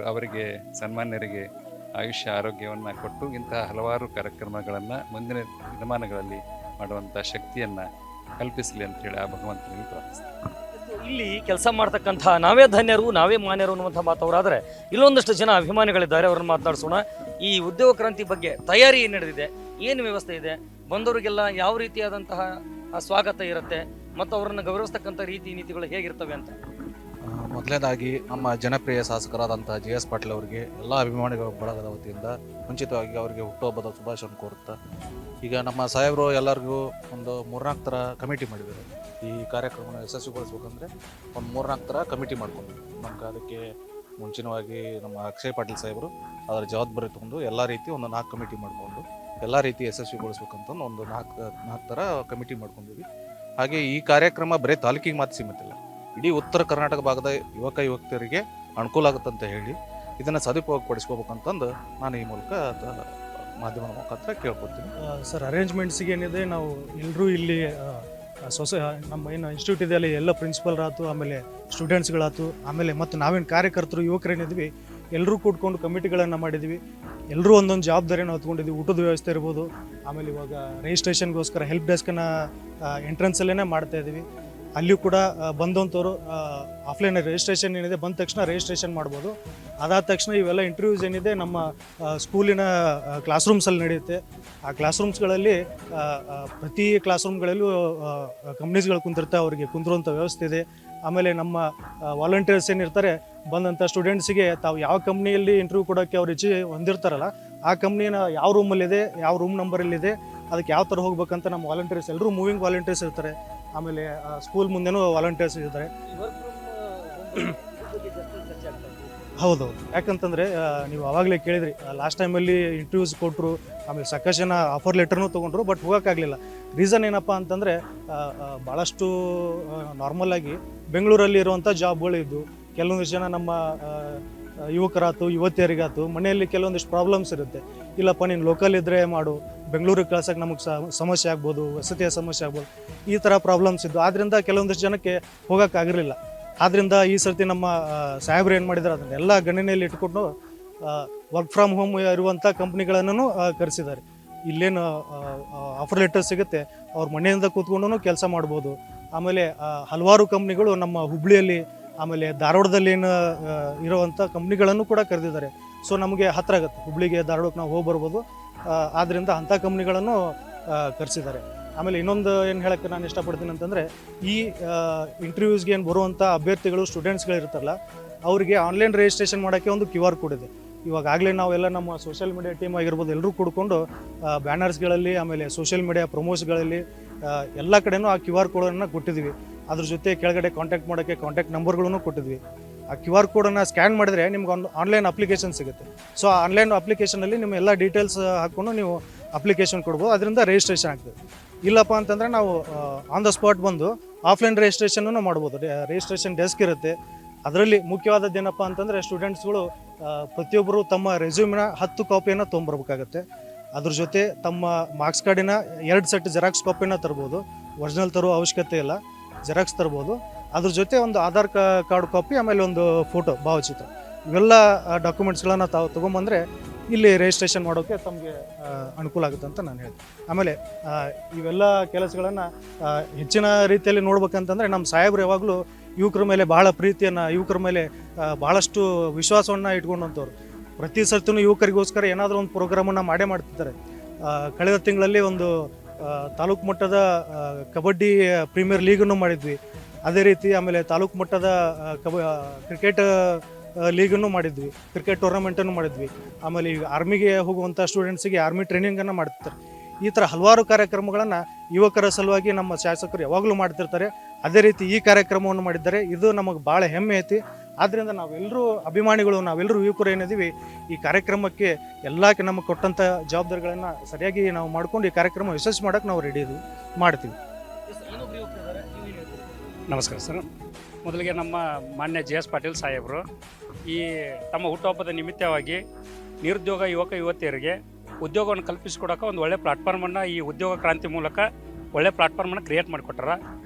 ಅವರಿಗೆ ಸನ್ಮಾನ್ಯರಿಗೆ ಆಯುಷ್ಯ ಆರೋಗ್ಯವನ್ನು ಕೊಟ್ಟು ಇಂತಹ ಹಲವಾರು ಕಾರ್ಯಕ್ರಮಗಳನ್ನು ಮುಂದಿನ ದಿನಮಾನಗಳಲ್ಲಿ ಮಾಡುವಂಥ ಶಕ್ತಿಯನ್ನು ಕಲ್ಪಿಸಲಿ ಅಂತೇಳಿ ಆ ಭಗವಂತನಿಗೆ ಪ್ರಾರ್ಥಿಸ್ತೀನಿ. ಇಲ್ಲಿ ಕೆಲಸ ಮಾಡ್ತಕ್ಕಂಥ ನಾವೇ ಧನ್ಯರು, ನಾವೇ ಮಾನ್ಯರು ಅನ್ನುವಂಥ ಮಾತವರಾದರೆ ಇಲ್ಲೊಂದಷ್ಟು ಜನ ಅಭಿಮಾನಿಗಳಿದ್ದಾರೆ, ಅವರನ್ನು ಮಾತನಾಡಿಸೋಣ. ಈ ಉದ್ಯೋಗ ಕ್ರಾಂತಿ ಬಗ್ಗೆ ತಯಾರಿ ಏನು ನಡೆದಿದೆ, ಏನು ವ್ಯವಸ್ಥೆ ಇದೆ, ಬಂದವರಿಗೆಲ್ಲ ಯಾವ ರೀತಿಯಾದಂತಹ ಸ್ವಾಗತ ಇರುತ್ತೆ ಮತ್ತು ಅವರನ್ನು ಗೌರವಿಸ್ತಕ್ಕಂಥ ರೀತಿ ನೀತಿಗಳು ಹೇಗಿರ್ತವೆ ಅಂತ. ಮೊದಲನೇದಾಗಿ ನಮ್ಮ ಜನಪ್ರಿಯ ಶಾಸಕರಾದಂಥ JS ಪಾಟೀಲ್ ಅವರಿಗೆ ಎಲ್ಲ ಅಭಿಮಾನಿಗಳ ಬಳಗದ ವತಿಯಿಂದ ಮುಂಚಿತವಾಗಿ ಅವರಿಗೆ ಹುಟ್ಟುಹಬ್ಬದ ಶುಭಾಶಯವನ್ನು ಕೋರುತ್ತಾ, ಈಗ ನಮ್ಮ ಸಾಹೇಬರು ಎಲ್ಲರಿಗೂ ಒಂದು 3-4 ಥರ ಕಮಿಟಿ ಮಾಡಿದ್ದಾರೆ. ಈ ಕಾರ್ಯಕ್ರಮವನ್ನು ಯಶಸ್ವಿಗೊಳಿಸ್ಬೇಕಂದ್ರೆ ಒಂದು 3-4 ಥರ ಕಮಿಟಿ ಮಾಡ್ಕೊಂಡ್ವಿ. ನಮ್ಗೆ ಅದಕ್ಕೆ ಮುಂಚಿನವಾಗಿ ನಮ್ಮ ಅಕ್ಷಯ್ ಪಾಟೀಲ್ ಸಾಹೇಬರು ಅದರ ಜವಾಬ್ದಾರಿ ತಗೊಂಡು ಎಲ್ಲ ರೀತಿ ಒಂದು 4 ಕಮಿಟಿ ಮಾಡಿಕೊಂಡು ಎಲ್ಲ ರೀತಿ ಯಶಸ್ವಿಗೊಳಿಸ್ಬೇಕಂತ ಒಂದು 4 ಥರ ಕಮಿಟಿ ಮಾಡ್ಕೊಂಡಿದ್ವಿ. ಹಾಗೆ ಈ ಕಾರ್ಯಕ್ರಮ ಬರೀ ತಾಲೂಕಿಗೆ ಮಾತ್ರ ಸೀಮಿತ ಇಲ್ಲ, ಇಡೀ ಉತ್ತರ ಕರ್ನಾಟಕ ಭಾಗದ ಯುವಕರಿಗೆ ಅನುಕೂಲ ಆಗುತ್ತಂತ ಹೇಳಿ ಇದನ್ನು ಸದುಪಯೋಗಪಡಿಸ್ಕೋಬೇಕಂತಂದು ನಾನು ಈ ಮೂಲಕ ಮಾಧ್ಯಮದ ಮುಖಾಂತರ ಕೇಳ್ಕೊತೀನಿ. ಸರ್, ಅರೇಂಜ್ಮೆಂಟ್ಸಿಗೆ ಏನಿದೆ, ನಾವು ಎಲ್ಲರೂ ಇಲ್ಲಿ ನಮ್ಮ ಏನು ಇನ್ಸ್ಟಿಟ್ಯೂಟ್ ಇದೆ ಅಲ್ಲಿ ಎಲ್ಲ ಪ್ರಿನ್ಸಿಪಲ್ರಾಯ್ತು, ಆಮೇಲೆ ಸ್ಟೂಡೆಂಟ್ಸ್ಗಳಾಯ್ತು, ಆಮೇಲೆ ಮತ್ತು ನಾವೇನು ಕಾರ್ಯಕರ್ತರು ಯುವಕರೇನಿದ್ವಿ ಎಲ್ಲರೂ ಕೂತ್ಕೊಂಡು ಕಮಿಟಿಗಳನ್ನು ಮಾಡಿದ್ವಿ. ಎಲ್ಲರೂ ಒಂದೊಂದು ಜವಾಬ್ದಾರಿಯನ್ನು ಹೊತ್ಕೊಂಡಿದ್ವಿ. ಊಟದ ವ್ಯವಸ್ಥೆ ಇರ್ಬೋದು, ಆಮೇಲೆ ಇವಾಗ ರಿಜಿಸ್ಟ್ರೇಷನ್ಗೋಸ್ಕರ ಹೆಲ್ಪ್ ಡೆಸ್ಕನ್ನು ಎಂಟ್ರೆನ್ಸಲ್ಲೇ ಮಾಡ್ತಾ ಇದ್ದೀವಿ. ಅಲ್ಲಿಯೂ ಕೂಡ ಬಂದಂಥವ್ರು ಆಫ್ಲೈನ್ ರಿಜಿಸ್ಟ್ರೇಷನ್ ಏನಿದೆ ಬಂದ ತಕ್ಷಣ ರಿಜಿಸ್ಟ್ರೇಷನ್ ಮಾಡ್ಬೋದು. ಅದಾದ ತಕ್ಷಣ ಇವೆಲ್ಲ ಇಂಟರ್ವ್ಯೂಸ್ ಏನಿದೆ ನಮ್ಮ ಸ್ಕೂಲಿನ ಕ್ಲಾಸ್ ರೂಮ್ಸಲ್ಲಿ ನಡೆಯುತ್ತೆ. ಆ ಕ್ಲಾಸ್ ರೂಮ್ಸ್ಗಳಲ್ಲಿ ಪ್ರತಿ ಕ್ಲಾಸ್ ರೂಮ್ಗಳಲ್ಲೂ ಕಂಪ್ನೀಸ್ಗಳು ಕುಂತಿರ್ತಾರೆ, ಅವರಿಗೆ ಕುಂತಿರುವಂಥ ವ್ಯವಸ್ಥೆ ಇದೆ. ಆಮೇಲೆ ನಮ್ಮ ವಾಲಂಟಿಯರ್ಸ್ ಏನಿರ್ತಾರೆ ಬಂದಂಥ ಸ್ಟೂಡೆಂಟ್ಸಿಗೆ ತಾವು ಯಾವ ಕಂಪ್ನಿಯಲ್ಲಿ ಇಂಟರ್ವ್ಯೂ ಕೊಡೋಕ್ಕೆ ಅವ್ರು ಇಚ್ಛೆ ಹೊಂದಿರ್ತಾರಲ್ಲ ಆ ಕಂಪ್ನಿನ ಯಾವ ರೂಮಲ್ಲಿದೆ, ಯಾವ ರೂಮ್ ನಂಬರಲ್ಲಿದೆ, ಅದಕ್ಕೆ ಯಾವ ಥರ ಹೋಗ್ಬೇಕಂತ ನಮ್ಮ ವಾಲಂಟಿಯರ್ಸ್ ಎಲ್ಲರೂ ಮೂವಿಂಗ್ ವಾಲಂಟಿಯರ್ಸ್ ಇರ್ತಾರೆ. ಆಮೇಲೆ ಸ್ಕೂಲ್ ಮುಂದೆನೂ ವಾಲಂಟಿಯರ್ಸ್ ಇರ್ತಾರೆ. ಹೌದೌದು, ಯಾಕಂತಂದರೆ ನೀವು ಆವಾಗಲೇ ಕೇಳಿದ್ರಿ, ಲಾಸ್ಟ್ ಟೈಮಲ್ಲಿ ಇಂಟರ್ವ್ಯೂಸ್ ಕೊಟ್ಟರು, ಆಮೇಲೆ ಸಾಕಷ್ಟು ಜನ ಆಫರ್ ಲೆಟರ್ನೂ ತೊಗೊಂಡ್ರು, ಬಟ್ ಹೋಗೋಕ್ಕಾಗಲಿಲ್ಲ. ರೀಸನ್ ಏನಪ್ಪ ಅಂತಂದರೆ ಭಾಳಷ್ಟು ನಾರ್ಮಲಾಗಿ ಬೆಂಗಳೂರಲ್ಲಿ ಇರುವಂಥ ಜಾಬ್ಗಳು ಇದ್ದು, ಕೆಲವೊಂದಿಷ್ಟು ಜನ ನಮ್ಮ ಯುವಕರಾಯ್ತು ಯುವತಿಯರಿಗಾಯ್ತು ಮನೆಯಲ್ಲಿ ಕೆಲವೊಂದಿಷ್ಟು ಪ್ರಾಬ್ಲಮ್ಸ್ ಇರುತ್ತೆ. ಇಲ್ಲಪ್ಪ ನೀನು ಲೋಕಲ್ ಇದ್ದರೆ ಮಾಡು, ಬೆಂಗಳೂರಿಗೆ ಕಳ್ಸೋಕ್ಕೆ ನಮಗೆ ಸಮಸ್ಯೆ ಆಗ್ಬೋದು, ವಸತಿಯ ಸಮಸ್ಯೆ ಆಗ್ಬೋದು, ಈ ಥರ ಪ್ರಾಬ್ಲಮ್ಸ್ ಇದ್ದು. ಆದ್ದರಿಂದ ಕೆಲವೊಂದಿಷ್ಟು ಜನಕ್ಕೆ ಹೋಗೋಕ್ಕಾಗಿರಲಿಲ್ಲ. ಆದ್ದರಿಂದ ಈ ಸರ್ತಿ ನಮ್ಮ ಸಾಹೇಬ್ರು ಏನು ಮಾಡಿದ್ದಾರೆ ಅದನ್ನೆಲ್ಲ ಗಣನೆಯಲ್ಲಿ ಇಟ್ಕೊಂಡು ವರ್ಕ್ ಫ್ರಮ್ ಹೋಮ್ ಇರುವಂಥ ಕಂಪ್ನಿಗಳನ್ನು ಕರೆಸಿದ್ದಾರೆ. ಇಲ್ಲೇನು ಆಫರ್ ಲೆಟರ್ ಸಿಗುತ್ತೆ ಅವ್ರ ಮನೆಯಿಂದ ಕೂತ್ಕೊಂಡು ಕೆಲಸ ಮಾಡ್ಬೋದು. ಆಮೇಲೆ ಹಲವಾರು ಕಂಪ್ನಿಗಳು ನಮ್ಮ ಹುಬ್ಳಿಯಲ್ಲಿ ಆಮೇಲೆ ಧಾರವಾಡದಲ್ಲಿ ಏನು ಇರುವಂಥ ಕಂಪ್ನಿಗಳನ್ನು ಕೂಡ ಕರೆದಿದ್ದಾರೆ. ಸೊ ನಮಗೆ ಹತ್ತಿರ ಆಗುತ್ತೆ, ಹುಬ್ಳಿಗೆ ಧಾರವಾಡಕ್ಕೆ ನಾವು ಹೋಗಿ ಬರ್ಬೋದು. ಆದ್ದರಿಂದ ಅಂಥ ಕಂಪ್ನಿಗಳನ್ನು ಕರೆಸಿದ್ದಾರೆ. ಆಮೇಲೆ ಇನ್ನೊಂದು ಏನು ಹೇಳೋಕ್ಕೆ ನಾನು ಇಷ್ಟಪಡ್ತೀನಿ ಅಂತಂದರೆ, ಈ ಇಂಟರ್ವ್ಯೂಸ್ಗೆ ಏನು ಬರುವಂಥ ಅಭ್ಯರ್ಥಿಗಳು ಸ್ಟೂಡೆಂಟ್ಸ್ಗಳು ಇರ್ತಾರಲ್ಲ ಅವರಿಗೆ ಆನ್ಲೈನ್ ರಿಜಿಸ್ಟ್ರೇಷನ್ ಮಾಡೋಕ್ಕೆ ಒಂದು QR ಕೋಡ್ ಇದೆ. ಇವಾಗಲೇ ನಾವೆಲ್ಲ ನಮ್ಮ ಸೋಷಿಯಲ್ ಮೀಡಿಯಾ ಟೀಮ್ ಆಗಿರ್ಬೋದು ಎಲ್ಲರೂ ಕೂಡ್ಕೊಂಡು ಬ್ಯಾನರ್ಸ್ಗಳಲ್ಲಿ ಆಮೇಲೆ ಸೋಷಿಯಲ್ ಮೀಡಿಯಾ ಪ್ರಮೋಟ್ಸ್ಗಳಲ್ಲಿ ಎಲ್ಲ ಕಡೆನೂ ಆ QR ಕೋಡನ್ನು ಕೊಟ್ಟಿದ್ವಿ. ಅದ್ರ ಜೊತೆ ಕೆಳಗಡೆ ಕಾಂಟ್ಯಾಕ್ಟ್ ಮಾಡೋಕ್ಕೆ ಕಾಂಟ್ಯಾಕ್ಟ್ ನಂಬರ್ಗಳನ್ನು ಕೊಟ್ಟಿದ್ವಿ. ಆ QR ಕೋಡನ್ನು ಸ್ಕ್ಯಾನ್ ಮಾಡಿದರೆ ನಿಮ್ಗೆ ಒಂದು ಆನ್ಲೈನ್ ಅಪ್ಲಿಕೇಶನ್ ಸಿಗುತ್ತೆ. ಸೊ ಆ ಆನ್ಲೈನ್ ಅಪ್ಲಿಕೇಶನಲ್ಲಿ ನಿಮ್ಮ ಎಲ್ಲ ಡೀಟೇಲ್ಸ್ ಹಾಕ್ಕೊಂಡು ನೀವು ಅಪ್ಲಿಕೇಶನ್ ಕೊಡ್ಬೋದು, ಅದರಿಂದ ರಿಜಿಸ್ಟ್ರೇಷನ್ ಆಗ್ತದೆ. ಇಲ್ಲಪ್ಪ ಅಂತಂದರೆ ನಾವು ಆನ್ ದ ಸ್ಪಾಟ್ ಬಂದು ಆಫ್ಲೈನ್ ರಿಜಿಸ್ಟ್ರೇಷನ್ನು ಮಾಡ್ಬೋದು. ರಿಜಿಸ್ಟ್ರೇಷನ್ ಡೆಸ್ಕ್ ಇರುತ್ತೆ. ಅದರಲ್ಲಿ ಮುಖ್ಯವಾದದ್ದು ಏನಪ್ಪ ಅಂತಂದರೆ ಸ್ಟೂಡೆಂಟ್ಸ್ಗಳು ಪ್ರತಿಯೊಬ್ಬರು ತಮ್ಮ ರೆಸ್ಯೂಮಿನ 10 ಕಾಪಿಯನ್ನು ತೊಗೊಂಬರ್ಬೇಕಾಗತ್ತೆ. ಅದ್ರ ಜೊತೆ ತಮ್ಮ ಮಾರ್ಕ್ಸ್ ಕಾರ್ಡಿನ 2 ಸೆಟ್ ಜೆರಾಕ್ಸ್ ಕಾಪಿನ ತರ್ಬೋದು. ಒರಿಜಿನಲ್ ತರೋ ಅವಶ್ಯಕತೆ ಇಲ್ಲ, ಜೆರಾಕ್ಸ್ ತರ್ಬೋದು. ಅದ್ರ ಜೊತೆ ಒಂದು ಆಧಾರ್ ಕಾರ್ಡ್ ಕಾಪಿ, ಆಮೇಲೆ ಒಂದು ಫೋಟೋ ಭಾವಚಿತ್ರ, ಇವೆಲ್ಲ ಡಾಕ್ಯುಮೆಂಟ್ಸ್ಗಳನ್ನು ತಾವು ತೊಗೊಂಬಂದರೆ ಇಲ್ಲಿ ರಿಜಿಸ್ಟ್ರೇಷನ್ ಮಾಡೋಕ್ಕೆ ತಮಗೆ ಅನುಕೂಲ ಆಗುತ್ತೆ ಅಂತ ನಾನು ಹೇಳ್ತೀನಿ. ಆಮೇಲೆ ಇವೆಲ್ಲ ಕೆಲಸಗಳನ್ನು ಹೆಚ್ಚಿನ ರೀತಿಯಲ್ಲಿ ನೋಡ್ಬೇಕಂತಂದರೆ ನಮ್ಮ ಸಾಹೇಬ್ರು ಯಾವಾಗಲೂ ಯುವಕರ ಮೇಲೆ ಭಾಳ ಪ್ರೀತಿಯನ್ನು, ಯುವಕರ ಮೇಲೆ ಭಾಳಷ್ಟು ವಿಶ್ವಾಸವನ್ನು ಇಟ್ಕೊಂಡಂಥವ್ರು. ಪ್ರತಿ ಸರ್ತಿನೂ ಯುವಕರಿಗೋಸ್ಕರ ಏನಾದರೂ ಒಂದು ಪ್ರೋಗ್ರಾಮನ್ನು ಮಾಡೇ ಮಾಡ್ತಿದ್ದಾರೆ. ಕಳೆದ ತಿಂಗಳಲ್ಲಿ ಒಂದು ತಾಲೂಕು ಮಟ್ಟದ ಕಬಡ್ಡಿ ಪ್ರೀಮಿಯರ್ ಲೀಗನ್ನು ಮಾಡಿದ್ವಿ. ಅದೇ ರೀತಿ ಆಮೇಲೆ ತಾಲೂಕು ಮಟ್ಟದ ಕ್ರಿಕೆಟ್ ಲೀಗನ್ನು ಮಾಡಿದ್ವಿ, ಕ್ರಿಕೆಟ್ ಟೂರ್ನಮೆಂಟನ್ನು ಮಾಡಿದ್ವಿ. ಆಮೇಲೆ ಈಗ ಆರ್ಮಿಗೆ ಹೋಗುವಂಥ ಸ್ಟೂಡೆಂಟ್ಸಿಗೆ ಆರ್ಮಿ ಟ್ರೈನಿಂಗನ್ನು ಮಾಡ್ತಿರ್ತಾರೆ. ಈ ಥರ ಹಲವಾರು ಕಾರ್ಯಕ್ರಮಗಳನ್ನು ಯುವಕರ ಸಲುವಾಗಿ ನಮ್ಮ ಶಾಸಕರು ಯಾವಾಗಲೂ ಮಾಡ್ತಿರ್ತಾರೆ. ಅದೇ ರೀತಿ ಈ ಕಾರ್ಯಕ್ರಮವನ್ನು ಮಾಡಿದ್ದಾರೆ. ಇದು ನಮಗೆ ಭಾಳ ಹೆಮ್ಮೆ ಐತಿ. ಆದ್ದರಿಂದ ನಾವೆಲ್ಲರೂ ಅಭಿಮಾನಿಗಳು, ನಾವೆಲ್ಲರೂ ಯುವಕರು ಏನಿದ್ದೀವಿ ಈ ಕಾರ್ಯಕ್ರಮಕ್ಕೆ ಎಲ್ಲಕ್ಕೆ ನಮಗೆ ಕೊಟ್ಟಂಥ ಜವಾಬ್ದಾರಿಗಳನ್ನು ಸರಿಯಾಗಿ ನಾವು ಮಾಡ್ಕೊಂಡು ಈ ಕಾರ್ಯಕ್ರಮ ಯಶಸ್ವಿ ಮಾಡೋಕ್ಕೆ ನಾವು ರೆಡಿ ಮಾಡ್ತೀವಿ. ನಮಸ್ಕಾರ ಸರ್. ಮೊದಲಿಗೆ ನಮ್ಮ ಮಾನ್ಯ JS ಪಾಟೀಲ್ ಸಾಹೇಬರು ಈ ತಮ್ಮ ಹುಟ್ಟುಹಬ್ಬದ ನಿಮಿತ್ತವಾಗಿ ನಿರುದ್ಯೋಗ ಯುವಕ ಯುವತಿಯರಿಗೆ ಉದ್ಯೋಗವನ್ನು ಕಲ್ಪಿಸಿಕೊಡೋಕೆ ಒಂದು ಒಳ್ಳೆ ಪ್ಲಾಟ್ಫಾರ್ಮನ್ನು ಈ ಉದ್ಯೋಗ ಕ್ರಾಂತಿ ಮೂಲಕ ಒಳ್ಳೆ ಪ್ಲಾಟ್ಫಾರ್ಮನ್ನು ಕ್ರಿಯೇಟ್ ಮಾಡಿಕೊಟ್ಟಾರ.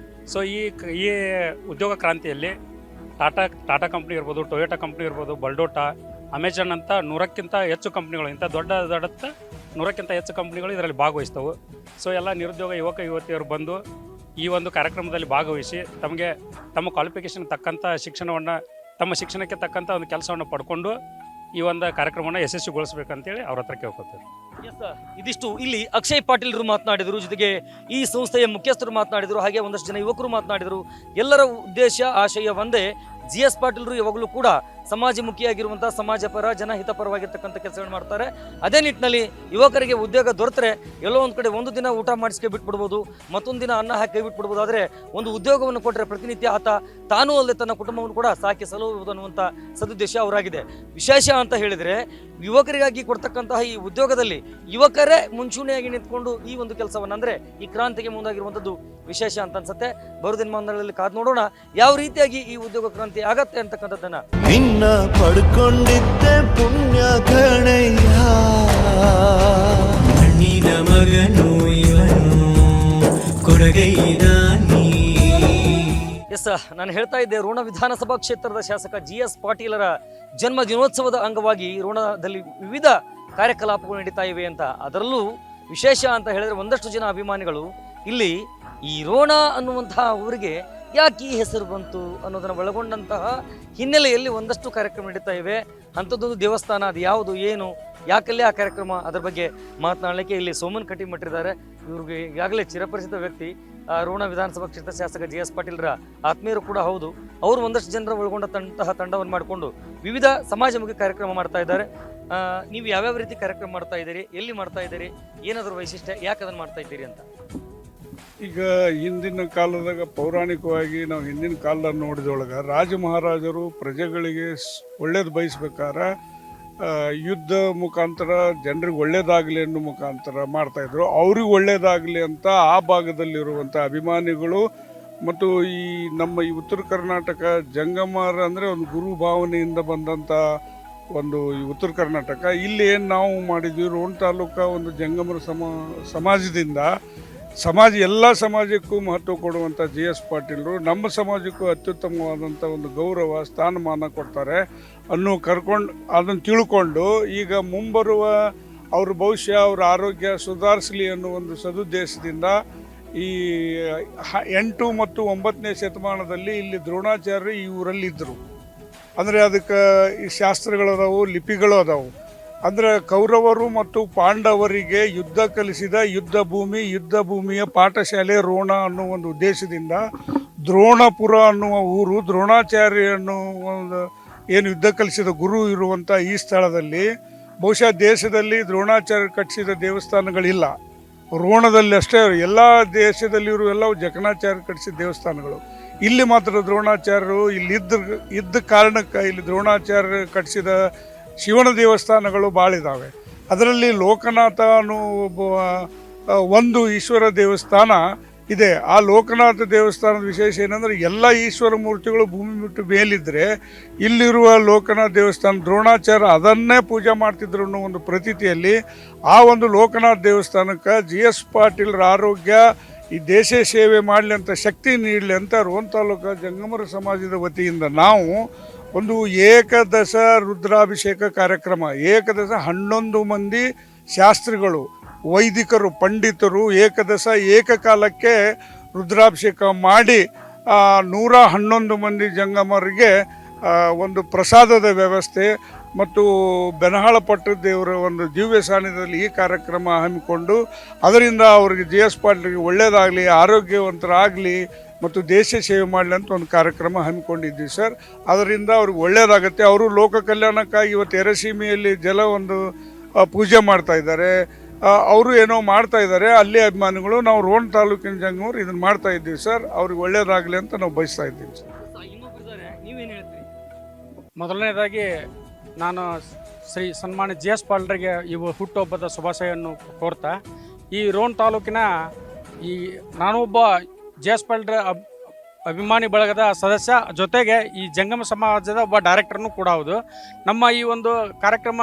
ಸೊ ಈ ಉದ್ಯೋಗ ಕ್ರಾಂತಿಯಲ್ಲಿ ಟಾಟಾ ಕಂಪ್ನಿ ಇರ್ಬೋದು, ಟೊಯೋಟಾ ಕಂಪ್ನಿ ಇರ್ಬೋದು, ಬಲ್ಡೋಟಾ, ಅಮೆಜಾನ್ ಅಂತ 100ಕ್ಕಿಂತ ಹೆಚ್ಚು ಕಂಪ್ನಿಗಳು, ಇಂಥ ದೊಡ್ಡ 100ಕ್ಕಿಂತ ಹೆಚ್ಚು ಕಂಪ್ನಿಗಳು ಇದರಲ್ಲಿ ಭಾಗವಹಿಸ್ತವೆ. ಸೊ ಎಲ್ಲ ನಿರುದ್ಯೋಗ ಯುವಕ ಯುವತಿಯರು ಬಂದು ಈ ಒಂದು ಕಾರ್ಯಕ್ರಮದಲ್ಲಿ ಭಾಗವಹಿಸಿ ತಮ್ಮ ಕ್ವಾಲಿಫಿಕೇಷನ್ ತಕ್ಕಂಥ ಶಿಕ್ಷಣವನ್ನು, ತಮ್ಮ ಶಿಕ್ಷಣಕ್ಕೆ ತಕ್ಕಂಥ ಒಂದು ಕೆಲಸವನ್ನು ಪಡ್ಕೊಂಡು ಈ ಒಂದು ಕಾರ್ಯಕ್ರಮವನ್ನು ಯಶಸ್ವಿಗೊಳಿಸಬೇಕಂತೇಳಿ ಅವ್ರ ಹತ್ರ ಕೇಳ್ಕೊತೀವಿ. ಇದಿಷ್ಟು ಇಲ್ಲಿ ಅಕ್ಷಯ್ ಪಾಟೀಲ್ರು ಮಾತನಾಡಿದರು, ಜೊತೆಗೆ ಈ ಸಂಸ್ಥೆಯ ಮುಖ್ಯಸ್ಥರು ಮಾತನಾಡಿದರು, ಹಾಗೆ ಒಂದಷ್ಟು ಜನ ಯುವಕರು ಮಾತನಾಡಿದರು. ಎಲ್ಲರ ಉದ್ದೇಶ ಆಶಯ ಒಂದೇ. JS ಪಾಟೀಲ್ರು ಯಾವಾಗಲೂ ಕೂಡ ಸಮಾಜಮುಖಿಯಾಗಿರುವಂಥ, ಸಮಾಜ ಪರ, ಜನಹಿತ ಪರವಾಗಿರ್ತಕ್ಕಂಥ ಕೆಲಸಗಳು ಮಾಡ್ತಾರೆ. ಅದೇ ನಿಟ್ಟಿನಲ್ಲಿ ಯುವಕರಿಗೆ ಉದ್ಯೋಗ ದೊರೆತರೆ ಎಲ್ಲೋ ಒಂದು ಕಡೆ ಒಂದು ದಿನ ಊಟ ಮಾಡಿಸ್ಕೆ ಬಿಟ್ಬಿಡ್ಬೋದು, ಮತ್ತೊಂದು ದಿನ ಅನ್ನ ಹಾಕಿ ಬಿಟ್ಬಿಡ್ಬೋದು. ಆದರೆ ಒಂದು ಉದ್ಯೋಗವನ್ನು ಕೊಟ್ಟರೆ ಪ್ರತಿನಿತ್ಯ ಆತ ತಾನೂ ಅಲ್ಲದೆ ತನ್ನ ಕುಟುಂಬವನ್ನು ಕೂಡ ಸಾಕಿ ಸಲಹುವುದು ಅನ್ನುವಂಥ ಸದುದ್ದೇಶ ಅವರಾಗಿದೆ. ವಿಶೇಷ ಅಂತ ಹೇಳಿದರೆ ಯುವಕರಿಗಾಗಿ ಕೊಡ್ತಕ್ಕಂತಹ ಈ ಉದ್ಯೋಗದಲ್ಲಿ ಯುವಕರೇ ಮುಂಚೂಣಿಯಾಗಿ ನಿಂತ್ಕೊಂಡು ಈ ಒಂದು ಕೆಲಸವನ್ನು, ಅಂದರೆ ಈ ಕ್ರಾಂತಿಗೆ ಮುಂದಾಗಿರುವಂಥದ್ದು ವಿಶೇಷ ಅಂತ ಅನ್ಸುತ್ತೆ. ಬರುವ ದಿನಮಾನಗಳಲ್ಲಿ ಕಾದು ನೋಡೋಣ ಯಾವ ರೀತಿಯಾಗಿ ಈ ಉದ್ಯೋಗ ಕ್ರಾಂತಿ ಆಗತ್ತೆ ಅಂತಕ್ಕಂಥದ್ದನ್ನ. ನಿನ್ನ ಪಡ್ಕೊಂಡಿದ್ದೆ ಪುಣ್ಯ ಗಣಯ್ಯ, ಮಣ್ಣಿನ ಮಗನು ಇವನು ಕೊಡಗೈದ ನೀ. ಎಸ್, ನಾನು ಹೇಳ್ತಾ ಇದ್ದೆ, ರೋಣ ವಿಧಾನಸಭಾ ಕ್ಷೇತ್ರದ ಶಾಸಕ JS ಪಾಟೀಲರ ಜನ್ಮ ದಿನೋತ್ಸವದ ಅಂಗವಾಗಿ ರೋಣದಲ್ಲಿ ವಿವಿಧ ಕಾರ್ಯಕಲಾಪಗಳು ನಡೀತಾ ಇವೆ ಅಂತ. ಅದರಲ್ಲೂ ವಿಶೇಷ ಅಂತ ಹೇಳಿದ್ರೆ ಒಂದಷ್ಟು ಜನ ಅಭಿಮಾನಿಗಳು ಇಲ್ಲಿ ಈ ರೋಣ ಅನ್ನುವಂತಹ ಊರಿಗೆ ಯಾಕೆ ಈ ಹೆಸರು ಬಂತು ಅನ್ನೋದನ್ನು ಒಳಗೊಂಡಂತಹ ಹಿನ್ನೆಲೆಯಲ್ಲಿ ಒಂದಷ್ಟು ಕಾರ್ಯಕ್ರಮ ನಡೀತಾ ಇವೆ. ಅಂಥದ್ದೊಂದು ದೇವಸ್ಥಾನ, ಅದು ಯಾವುದು, ಏನು, ಯಾಕಲ್ಲೇ ಆ ಕಾರ್ಯಕ್ರಮ, ಅದರ ಬಗ್ಗೆ ಮಾತನಾಡಲಿಕ್ಕೆ ಇಲ್ಲಿ ಸೋಮನ್ ಕಟ್ಟಿಮಟ್ಟಿದ್ದಾರೆ. ಇವ್ರಿಗೆ ಈಗಾಗಲೇ ಚಿರಪರಿಚಿತ ವ್ಯಕ್ತಿ, ರೋಣ ವಿಧಾನಸಭಾ ಕ್ಷೇತ್ರ ಶಾಸಕ JS ಪಾಟೀಲ್ರ ಆತ್ಮೀಯರು ಕೂಡ ಹೌದು. ಅವರು ಒಂದಷ್ಟು ಜನರ ಒಳಗೊಂಡಂತಹ ತಂಡವನ್ನು ಮಾಡಿಕೊಂಡು ವಿವಿಧ ಸಮಾಜಮುಖಿ ಕಾರ್ಯಕ್ರಮ ಮಾಡ್ತಾ ಇದ್ದಾರೆ. ನೀವು ಯಾವ್ಯಾವ ರೀತಿ ಕಾರ್ಯಕ್ರಮ ಮಾಡ್ತಾ ಇದ್ದೀರಿ, ಎಲ್ಲಿ ಮಾಡ್ತಾ ಇದ್ದೀರಿ, ಏನಾದರೂ ವೈಶಿಷ್ಟ್ಯ, ಯಾಕೆ ಅದನ್ನು ಮಾಡ್ತಾ ಇದ್ದೀರಿ ಅಂತ? ಈಗ ಹಿಂದಿನ ಕಾಲದಾಗ ಪೌರಾಣಿಕವಾಗಿ ನಾವು ಹಿಂದಿನ ಕಾಲದಾಗ ನೋಡಿದೊಳಗೆ ರಾಜ ಮಹಾರಾಜರು ಪ್ರಜೆಗಳಿಗೆ ಒಳ್ಳೇದು ಬಯಸ್ಬೇಕಾದ್ರೆ ಯುದ್ಧ ಮುಖಾಂತರ ಜನರಿಗೆ ಒಳ್ಳೇದಾಗಲಿ ಅನ್ನೋ ಮುಖಾಂತರ ಮಾಡ್ತಾಯಿದ್ರು. ಅವ್ರಿಗೆ ಒಳ್ಳೇದಾಗಲಿ ಅಂತ ಆ ಭಾಗದಲ್ಲಿರುವಂಥ ಅಭಿಮಾನಿಗಳು ಮತ್ತು ಈ ನಮ್ಮ ಈ ಉತ್ತರ ಕರ್ನಾಟಕ ಜಂಗಮರ ಅಂದರೆ ಒಂದು ಗುರು ಭಾವನೆಯಿಂದ ಬಂದಂಥ ಒಂದು ಈ ಉತ್ತರ ಕರ್ನಾಟಕ ಇಲ್ಲಿ ಏನು ನಾವು ಮಾಡಿದ್ವಿ, ರೋಣ ತಾಲೂಕು ಒಂದು ಜಂಗಮರ ಸಮಾಜದಿಂದ ಎಲ್ಲ ಸಮಾಜಕ್ಕೂ ಮಹತ್ವ ಕೊಡುವಂಥ JS ಪಾಟೀಲರು ನಮ್ಮ ಸಮಾಜಕ್ಕೂ ಅತ್ಯುತ್ತಮವಾದಂಥ ಒಂದು ಗೌರವ ಸ್ಥಾನಮಾನ ಕೊಡ್ತಾರೆ ಅದನ್ನು ತಿಳ್ಕೊಂಡು ಈಗ ಮುಂಬರುವ ಅವ್ರ ಭವಿಷ್ಯ, ಅವ್ರ ಆರೋಗ್ಯ ಸುಧಾರಿಸಲಿ ಅನ್ನೋ ಒಂದು ಸದುದ್ದೇಶದಿಂದ ಈ 8 ಮತ್ತು 9ನೇ ಶತಮಾನದಲ್ಲಿ ಇಲ್ಲಿ ದ್ರೋಣಾಚಾರ್ಯರು ಈ ಊರಲ್ಲಿ ಇದ್ದರು. ಅಂದರೆ ಅದಕ್ಕೆ ಈ ಶಾಸ್ತ್ರಗಳದಾವು, ಲಿಪಿಗಳು ಅದಾವು. ಅಂದರೆ ಕೌರವರು ಮತ್ತು ಪಾಂಡವರಿಗೆ ಯುದ್ಧ ಕಲಿಸಿದ ಯುದ್ಧ ಭೂಮಿಯ ಪಾಠಶಾಲೆ ರೋಣ ಅನ್ನೋ ಒಂದು ಉದ್ದೇಶದಿಂದ ದ್ರೋಣಪುರ ಅನ್ನುವ ಊರು, ದ್ರೋಣಾಚಾರ್ಯ ಅನ್ನುವ ಒಂದು ಏನು ಯುದ್ಧ ಕಲಿಸಿದ ಗುರು ಇರುವಂಥ ಈ ಸ್ಥಳದಲ್ಲಿ ಬಹುಶಃ ದೇಶದಲ್ಲಿ ದ್ರೋಣಾಚಾರ್ಯ ಕಟ್ಟಿಸಿದ ದೇವಸ್ಥಾನಗಳಿಲ್ಲ. ರೋಣದಲ್ಲಿ ಅಷ್ಟೇ, ಎಲ್ಲ ದೇಶದಲ್ಲಿರುವ ಎಲ್ಲವೂ ಜಕಣಾಚಾರ್ಯ ಕಟ್ಟಿಸಿದ ದೇವಸ್ಥಾನಗಳು. ಇಲ್ಲಿ ಮಾತ್ರ ದ್ರೋಣಾಚಾರ್ಯರು ಇದ್ದ ಕಾರಣಕ್ಕೆ ಇಲ್ಲಿ ದ್ರೋಣಾಚಾರ್ಯ ಕಟ್ಟಿಸಿದ ಶಿವನ ದೇವಸ್ಥಾನಗಳು ಭಾಳ ಇದ್ದಾವೆ. ಅದರಲ್ಲಿ ಲೋಕನಾಥ ಅನ್ನೋ ಒಂದು ಈಶ್ವರ ದೇವಸ್ಥಾನ ಇದೆ. ಆ ಲೋಕನಾಥ ದೇವಸ್ಥಾನದ ವಿಶೇಷ ಏನಂದರೆ ಎಲ್ಲ ಈಶ್ವರ ಮೂರ್ತಿಗಳು ಭೂಮಿ ಬಿಟ್ಟು ಮೇಲಿದ್ದರೆ ಇಲ್ಲಿರುವ ಲೋಕನಾಥ ದೇವಸ್ಥಾನ ದ್ರೋಣಾಚಾರ್ಯ ಅದನ್ನೇ ಪೂಜೆ ಮಾಡ್ತಿದ್ರು ಅನ್ನೋ ಒಂದು ಪ್ರತೀತಿಯಲ್ಲಿ ಆ ಒಂದು ಲೋಕನಾಥ ದೇವಸ್ಥಾನಕ್ಕೆ JS ಪಾಟೀಲ್ರ ಆರೋಗ್ಯ ಈ ದೇಶ ಸೇವೆ ಮಾಡಲಿ ಅಂತ ಶಕ್ತಿ ನೀಡಲಿ ಅಂತ ರೋಣ ತಾಲೂಕು ಜಂಗಮರ ಸಮಾಜದ ವತಿಯಿಂದ ನಾವು ಒಂದು ಏಕದಶ ರುದ್ರಾಭಿಷೇಕ ಕಾರ್ಯಕ್ರಮ, 11 ಮಂದಿ ಶಾಸ್ತ್ರಿಗಳು, ವೈದಿಕರು, ಪಂಡಿತರು ಏಕಕಾಲಕ್ಕೆ ರುದ್ರಾಭಿಷೇಕ ಮಾಡಿ 111 ಮಂದಿ ಜಂಗಮರಿಗೆ ಒಂದು ಪ್ರಸಾದದ ವ್ಯವಸ್ಥೆ ಮತ್ತು ಬೆನಹಾಳ ಪಟ್ಟದ ದೇವರ ಒಂದು ದಿವ್ಯ ಸಾನ್ನಿಧ್ಯದಲ್ಲಿ ಈ ಕಾರ್ಯಕ್ರಮ ಹಮ್ಮಿಕೊಂಡು ಅದರಿಂದ ಅವರಿಗೆ JS ಪಾಟೀಲ್ರಿಗೆ ಒಳ್ಳೆಯದಾಗಲಿ, ಆರೋಗ್ಯವಂತರಾಗಲಿ ಮತ್ತು ದೇಶ ಸೇವೆ ಮಾಡಲಿ ಅಂತ ಒಂದು ಕಾರ್ಯಕ್ರಮ ಹಮ್ಮಿಕೊಂಡಿದ್ದೀವಿ ಸರ್. ಅದರಿಂದ ಅವ್ರಿಗೆ ಒಳ್ಳೆಯದಾಗುತ್ತೆ. ಅವರು ಲೋಕ ಕಲ್ಯಾಣಕ್ಕಾಗಿ ಇವತ್ತು ಎರಸೀಮೆಯಲ್ಲಿ ಜಲ ಒಂದು ಪೂಜೆ ಮಾಡ್ತಾ ಇದ್ದಾರೆ. ಅವರು ಏನೋ ಮಾಡ್ತಾ ಇದ್ದಾರೆ. ಅಲ್ಲಿ ಅಭಿಮಾನಿಗಳು ನಾವು ರೋಣ ತಾಲೂಕಿನ ಜಂಗಮರು ಇದನ್ನು ಮಾಡ್ತಾ ಇದ್ದೀವಿ ಸರ್. ಅವ್ರಿಗೆ ಒಳ್ಳೆಯದಾಗಲಿ ಅಂತ ನಾವು ಬಯಸ್ತಾ ಇದ್ದೀವಿ ಸರ್. ಮೊದಲನೇದಾಗಿ ನಾನು ಶ್ರೀ ಸನ್ಮಾನ್ಯ ಜಿ ಎಸ್ ಪಾಟೀಲ್ರಿಗೆ ಇವು ಹುಟ್ಟುಹಬ್ಬದ ಶುಭಾಶಯನ್ನು ಕೋರ್ತಾ, ಈ ರೋಣ ತಾಲೂಕಿನ ಈ ನಾನು ಒಬ್ಬ ಜಿ ಎಸ್ ಪಾಟೀಲ್ರ ಅಭಿಮಾನಿ ಬಳಗದ ಸದಸ್ಯ, ಜೊತೆಗೆ ಈ ಜಂಗಮ ಸಮಾಜದ ಒಬ್ಬ ಡೈರೆಕ್ಟರ್ನೂ ಕೂಡ ಹೌದು. ನಮ್ಮ ಈ ಒಂದು ಕಾರ್ಯಕ್ರಮ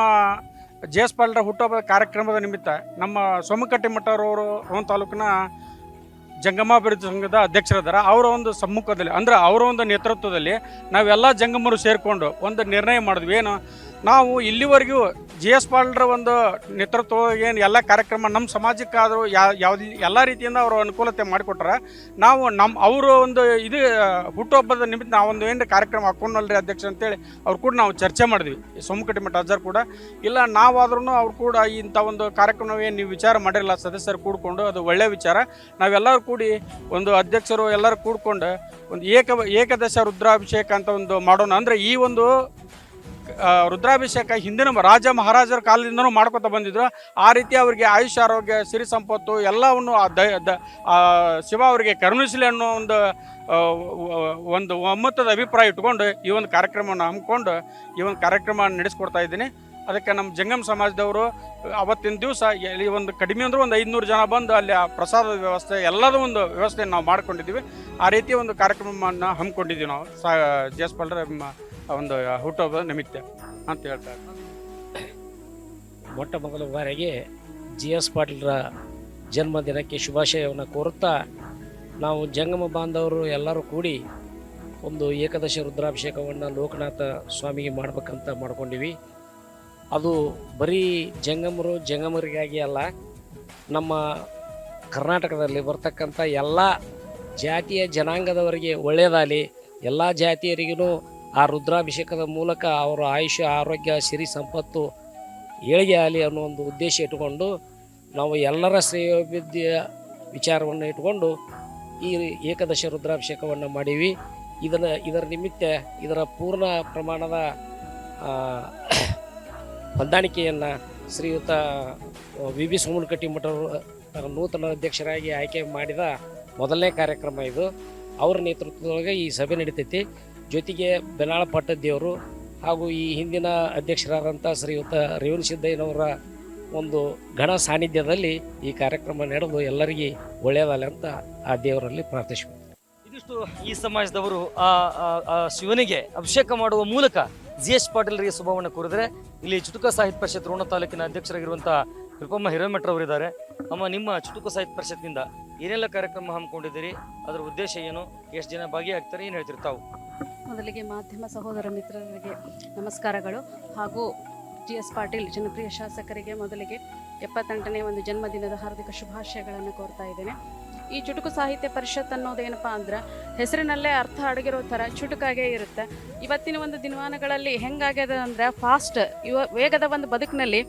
ಜಿ ಎಸ್ ಪಾಟೀಲ್ರ ಹುಟ್ಟುಹಬ್ಬದ ಕಾರ್ಯಕ್ರಮದ ನಿಮಿತ್ತ ನಮ್ಮ ಸೋಮಕಟ್ಟಿಮಠರವರು ರೋಣ ತಾಲೂಕಿನ ಜಂಗಮಾಭಿವೃದ್ಧಿ ಸಂಘದ ಅಧ್ಯಕ್ಷರಿದ್ದಾರೆ. ಅವರ ಒಂದು ಸಮ್ಮುಖದಲ್ಲಿ ಅಂದರೆ ಅವರ ಒಂದು ನೇತೃತ್ವದಲ್ಲಿ ನಾವೆಲ್ಲ ಜಂಗಮರು ಸೇರಿಕೊಂಡು ಒಂದು ನಿರ್ಣಯ ಮಾಡಿದ್ವಿ. ಏನು ನಾವು ಇಲ್ಲಿವರೆಗೂ ಜಿ ಎಸ್ ಪಾಟೀಲ್ರ ಒಂದು ನೇತೃತ್ವ ಏನು ಎಲ್ಲ ಕಾರ್ಯಕ್ರಮ ನಮ್ಮ ಸಮಾಜಕ್ಕಾದರೂ ಯಾವ್ದು ಎಲ್ಲ ರೀತಿಯಿಂದ ಅವರು ಅನುಕೂಲತೆ ಮಾಡಿಕೊಟ್ರೆ, ನಾವು ಅವರು ಒಂದು ಇದು ಹುಟ್ಟುಹಬ್ಬದ ನಿಮಿತ್ತ ನಾವೊಂದು ಏನು ಕಾರ್ಯಕ್ರಮ ಹಾಕೊಂಡಲ್ರಿ ಅಧ್ಯಕ್ಷ ಅಂತೇಳಿ ಅವ್ರು ಕೂಡ ನಾವು ಚರ್ಚೆ ಮಾಡಿದ್ವಿ. ಸೋಮಕಟ್ಟಿಮಠ ಅಜ್ಜರು ಕೂಡ ಇಲ್ಲ, ನಾವಾದ್ರೂ ಅವ್ರು ಕೂಡ ಇಂಥ ಒಂದು ಕಾರ್ಯಕ್ರಮ ಏನು ನೀವು ವಿಚಾರ ಮಾಡಿರಲ್ಲ, ಸದಸ್ಯರು ಕೂಡ್ಕೊಂಡು ಅದು ಒಳ್ಳೆಯ ವಿಚಾರ, ನಾವೆಲ್ಲರೂ ಕೂಡಿ ಒಂದು ಅಧ್ಯಕ್ಷರು ಎಲ್ಲರೂ ಕೂಡ್ಕೊಂಡು ಒಂದು ಏಕದಶ ರುದ್ರಾಭಿಷೇಕ ಅಂತ ಒಂದು ಮಾಡೋಣ. ಅಂದರೆ ಈ ಒಂದು ರುದ್ರಾಭಿಷೇಕ ಹಿಂದಿನ ರಾಜ ಮಹಾರಾಜರ ಕಾಲದಿಂದನೂ ಮಾಡ್ಕೊತ ಬಂದಿದ್ರು. ಆ ರೀತಿ ಅವರಿಗೆ ಆಯುಷ್ಯ, ಆರೋಗ್ಯ, ಸಿರಿ ಸಂಪತ್ತು ಎಲ್ಲವನ್ನು ಶಿವ ಅವರಿಗೆ ಕರುಣಿಸಲಿ ಅನ್ನೋ ಒಂದು ಒಮ್ಮತದ ಅಭಿಪ್ರಾಯ ಇಟ್ಕೊಂಡು ಈ ಒಂದು ಕಾರ್ಯಕ್ರಮವನ್ನು ಹಮ್ಮಿಕೊಂಡು ಈ ಒಂದು ಕಾರ್ಯಕ್ರಮ ನಡೆಸ್ಕೊಡ್ತಾ ಇದ್ದೀನಿ. ಅದಕ್ಕೆ ನಮ್ಮ ಜಂಗಮ ಸಮಾಜದವರು ಅವತ್ತಿನ ದಿವಸ ಈ ಒಂದು ಕಡಿಮೆ ಅಂದರೂ ಒಂದು 500 ಜನ ಬಂದು ಅಲ್ಲಿ ಆ ಪ್ರಸಾದದ ವ್ಯವಸ್ಥೆ ಎಲ್ಲದೂ ಒಂದು ವ್ಯವಸ್ಥೆಯನ್ನು ನಾವು ಮಾಡ್ಕೊಂಡಿದ್ದೀವಿ. ಆ ರೀತಿ ಒಂದು ಕಾರ್ಯಕ್ರಮವನ್ನು ಹಮ್ಮಿಕೊಂಡಿದ್ದೀವಿ ನಾವು ಜಿ ಎಸ್ ಪಾಟೀಲ್ರ ಒಂದು ಹುಟ್ಟುಹಬ್ಬದ ನಿಮಿತ್ತ ಅಂತ ಹೇಳ್ತಾರೆ. ಮೊಟ್ಟ ಮೊದಲ ಬಾರಿಗೆ ಜಿ ಎಸ್ ಪಾಟೀಲ್ರ ಜನ್ಮದಿನಕ್ಕೆ ಶುಭಾಶಯವನ್ನು ಕೋರುತ್ತಾ, ನಾವು ಜಂಗಮ ಬಾಂಧವರು ಎಲ್ಲರೂ ಕೂಡಿ ಒಂದು ಏಕದಶ ರುದ್ರಾಭಿಷೇಕವನ್ನು ಲೋಕನಾಥ ಸ್ವಾಮಿಗೆ ಮಾಡ್ಬೇಕಂತ ಮಾಡ್ಕೊಂಡಿವಿ. ಅದು ಬರೀ ಜಂಗಮರಿಗಾಗಿ ಅಲ್ಲ, ನಮ್ಮ ಕರ್ನಾಟಕದಲ್ಲಿ ಬರ್ತಕ್ಕಂಥ ಎಲ್ಲ ಜಾತಿಯ ಜನಾಂಗದವರಿಗೆ ಒಳ್ಳೆಯದಾಗಲಿ, ಎಲ್ಲ ಜಾತಿಯರಿಗೂ ಆ ರುದ್ರಾಭಿಷೇಕದ ಮೂಲಕ ಅವರ ಆಯುಷ್ಯ, ಆರೋಗ್ಯ, ಸಿರಿ ಸಂಪತ್ತು ಏಳಿಗೆ ಆಗಲಿ ಅನ್ನೋ ಒಂದು ಉದ್ದೇಶ ಇಟ್ಟುಕೊಂಡು ನಾವು ಎಲ್ಲರ ಶ್ರೇಯೋಭಿವೃದ್ಧಿಯ ವಿಚಾರವನ್ನು ಇಟ್ಕೊಂಡು ಈ ಏಕದಶ ರುದ್ರಾಭಿಷೇಕವನ್ನು ಮಾಡೀವಿ. ಇದರ ನಿಮಿತ್ತ ಇದರ ಪೂರ್ಣ ಪ್ರಮಾಣದ ಹೊಂದಾಣಿಕೆಯನ್ನು ಶ್ರೀಯುತ ವಿ ಸೋಮನಕಟ್ಟಿಮಠರು ನೂತನ ಅಧ್ಯಕ್ಷರಾಗಿ ಆಯ್ಕೆ ಮಾಡಿದ ಮೊದಲನೇ ಕಾರ್ಯಕ್ರಮ ಇದು. ಅವರ ನೇತೃತ್ವದೊಳಗೆ ಈ ಸಭೆ ನಡೀತೈತಿ. ಜೊತೆಗೆ ಬೆನಾಳ ಪಟ್ಟದೇವರು ಹಾಗೂ ಈ ಹಿಂದಿನ ಅಧ್ಯಕ್ಷರಾದಂಥ ಶ್ರೀಯುತ ರೇವಣ ಸಿದ್ದಯ್ಯನವರ ಒಂದು ಘನ ಸಾನ್ನಿಧ್ಯದಲ್ಲಿ ಈ ಕಾರ್ಯಕ್ರಮ ನಡೆದು ಎಲ್ಲರಿಗೆ ಒಳ್ಳೆಯದಾಗಲಿ ಅಂತ ಆ ದೇವರಲ್ಲಿ ಪ್ರಾರ್ಥಿಸ್ಬೇಕು. ಇದಿಷ್ಟು ಈ ಸಮಾಜದವರು ಆ ಶಿವನಿಗೆ ಅಭಿಷೇಕ ಮಾಡುವ ಮೂಲಕ ಜಿ ಎಸ್ ಪಾಟೀಲ್ರಿಗೆ ಶುಭವನ್ನು ಕೋರಿದರೆ, ಇಲ್ಲಿ ಚುಟುಕ ಸಾಹಿತ್ಯ ಪರಿಷತ್ ರೋಣ ತಾಲೂಕಿನ ಅಧ್ಯಕ್ಷರಾಗಿರುವಂಥ ಕೃಪಮ್ಮ ಹಿರೇಮಠರವರಿದ್ದಾರೆ. ನಿಮ್ಮ ಚುಟುಕು ಸಾಹಿತ್ಯ ಪರಿಷತ್ನಿಂದ ಏನೆಲ್ಲ ಕಾರ್ಯಕ್ರಮ ಹಮ್ಮಿಕೊಂಡಿದ್ದೀರಿ, ಅದರ ಉದ್ದೇಶ ಏನು, ಎಷ್ಟು ಜನ ಭಾಗಿಯಾಗ್ತಾರೆ, ಏನು ಹೇಳ್ತಿರ್ತಾವೆ? ಮೊದಲಿಗೆ ಮಾಧ್ಯಮ ಸಹೋದರ ಮಿತ್ರರಿಗೆ ನಮಸ್ಕಾರಗಳು ಹಾಗೂ ಜಿ ಎಸ್ ಪಾಟೀಲ್ ಜನಪ್ರಿಯ ಶಾಸಕರಿಗೆ ಮೊದಲಿಗೆ 78ನೇ ಒಂದು ಜನ್ಮದಿನದ ಹಾರ್ದಿಕ ಶುಭಾಶಯಗಳನ್ನು ಕೋರ್ತಾ ಇದ್ದೇನೆ. ಈ ಚುಟುಕು ಸಾಹಿತ್ಯ ಪರಿಷತ್ ಅನ್ನೋದೇನಪ್ಪ ಅಂದ್ರೆ ಹೆಸರಿನಲ್ಲೇ ಅರ್ಥ ಅಡಗಿರೋ ಥರ ಚುಟುಕಾಗೇ ಇರುತ್ತೆ. ಇವತ್ತಿನ ಒಂದು ದಿನಮಾನಗಳಲ್ಲಿ ಹೆಂಗಾಗ್ಯದ ಅಂದರೆ ಫಾಸ್ಟ್ ವೇಗದ ಒಂದು ಬದುಕಿನಲ್ಲಿ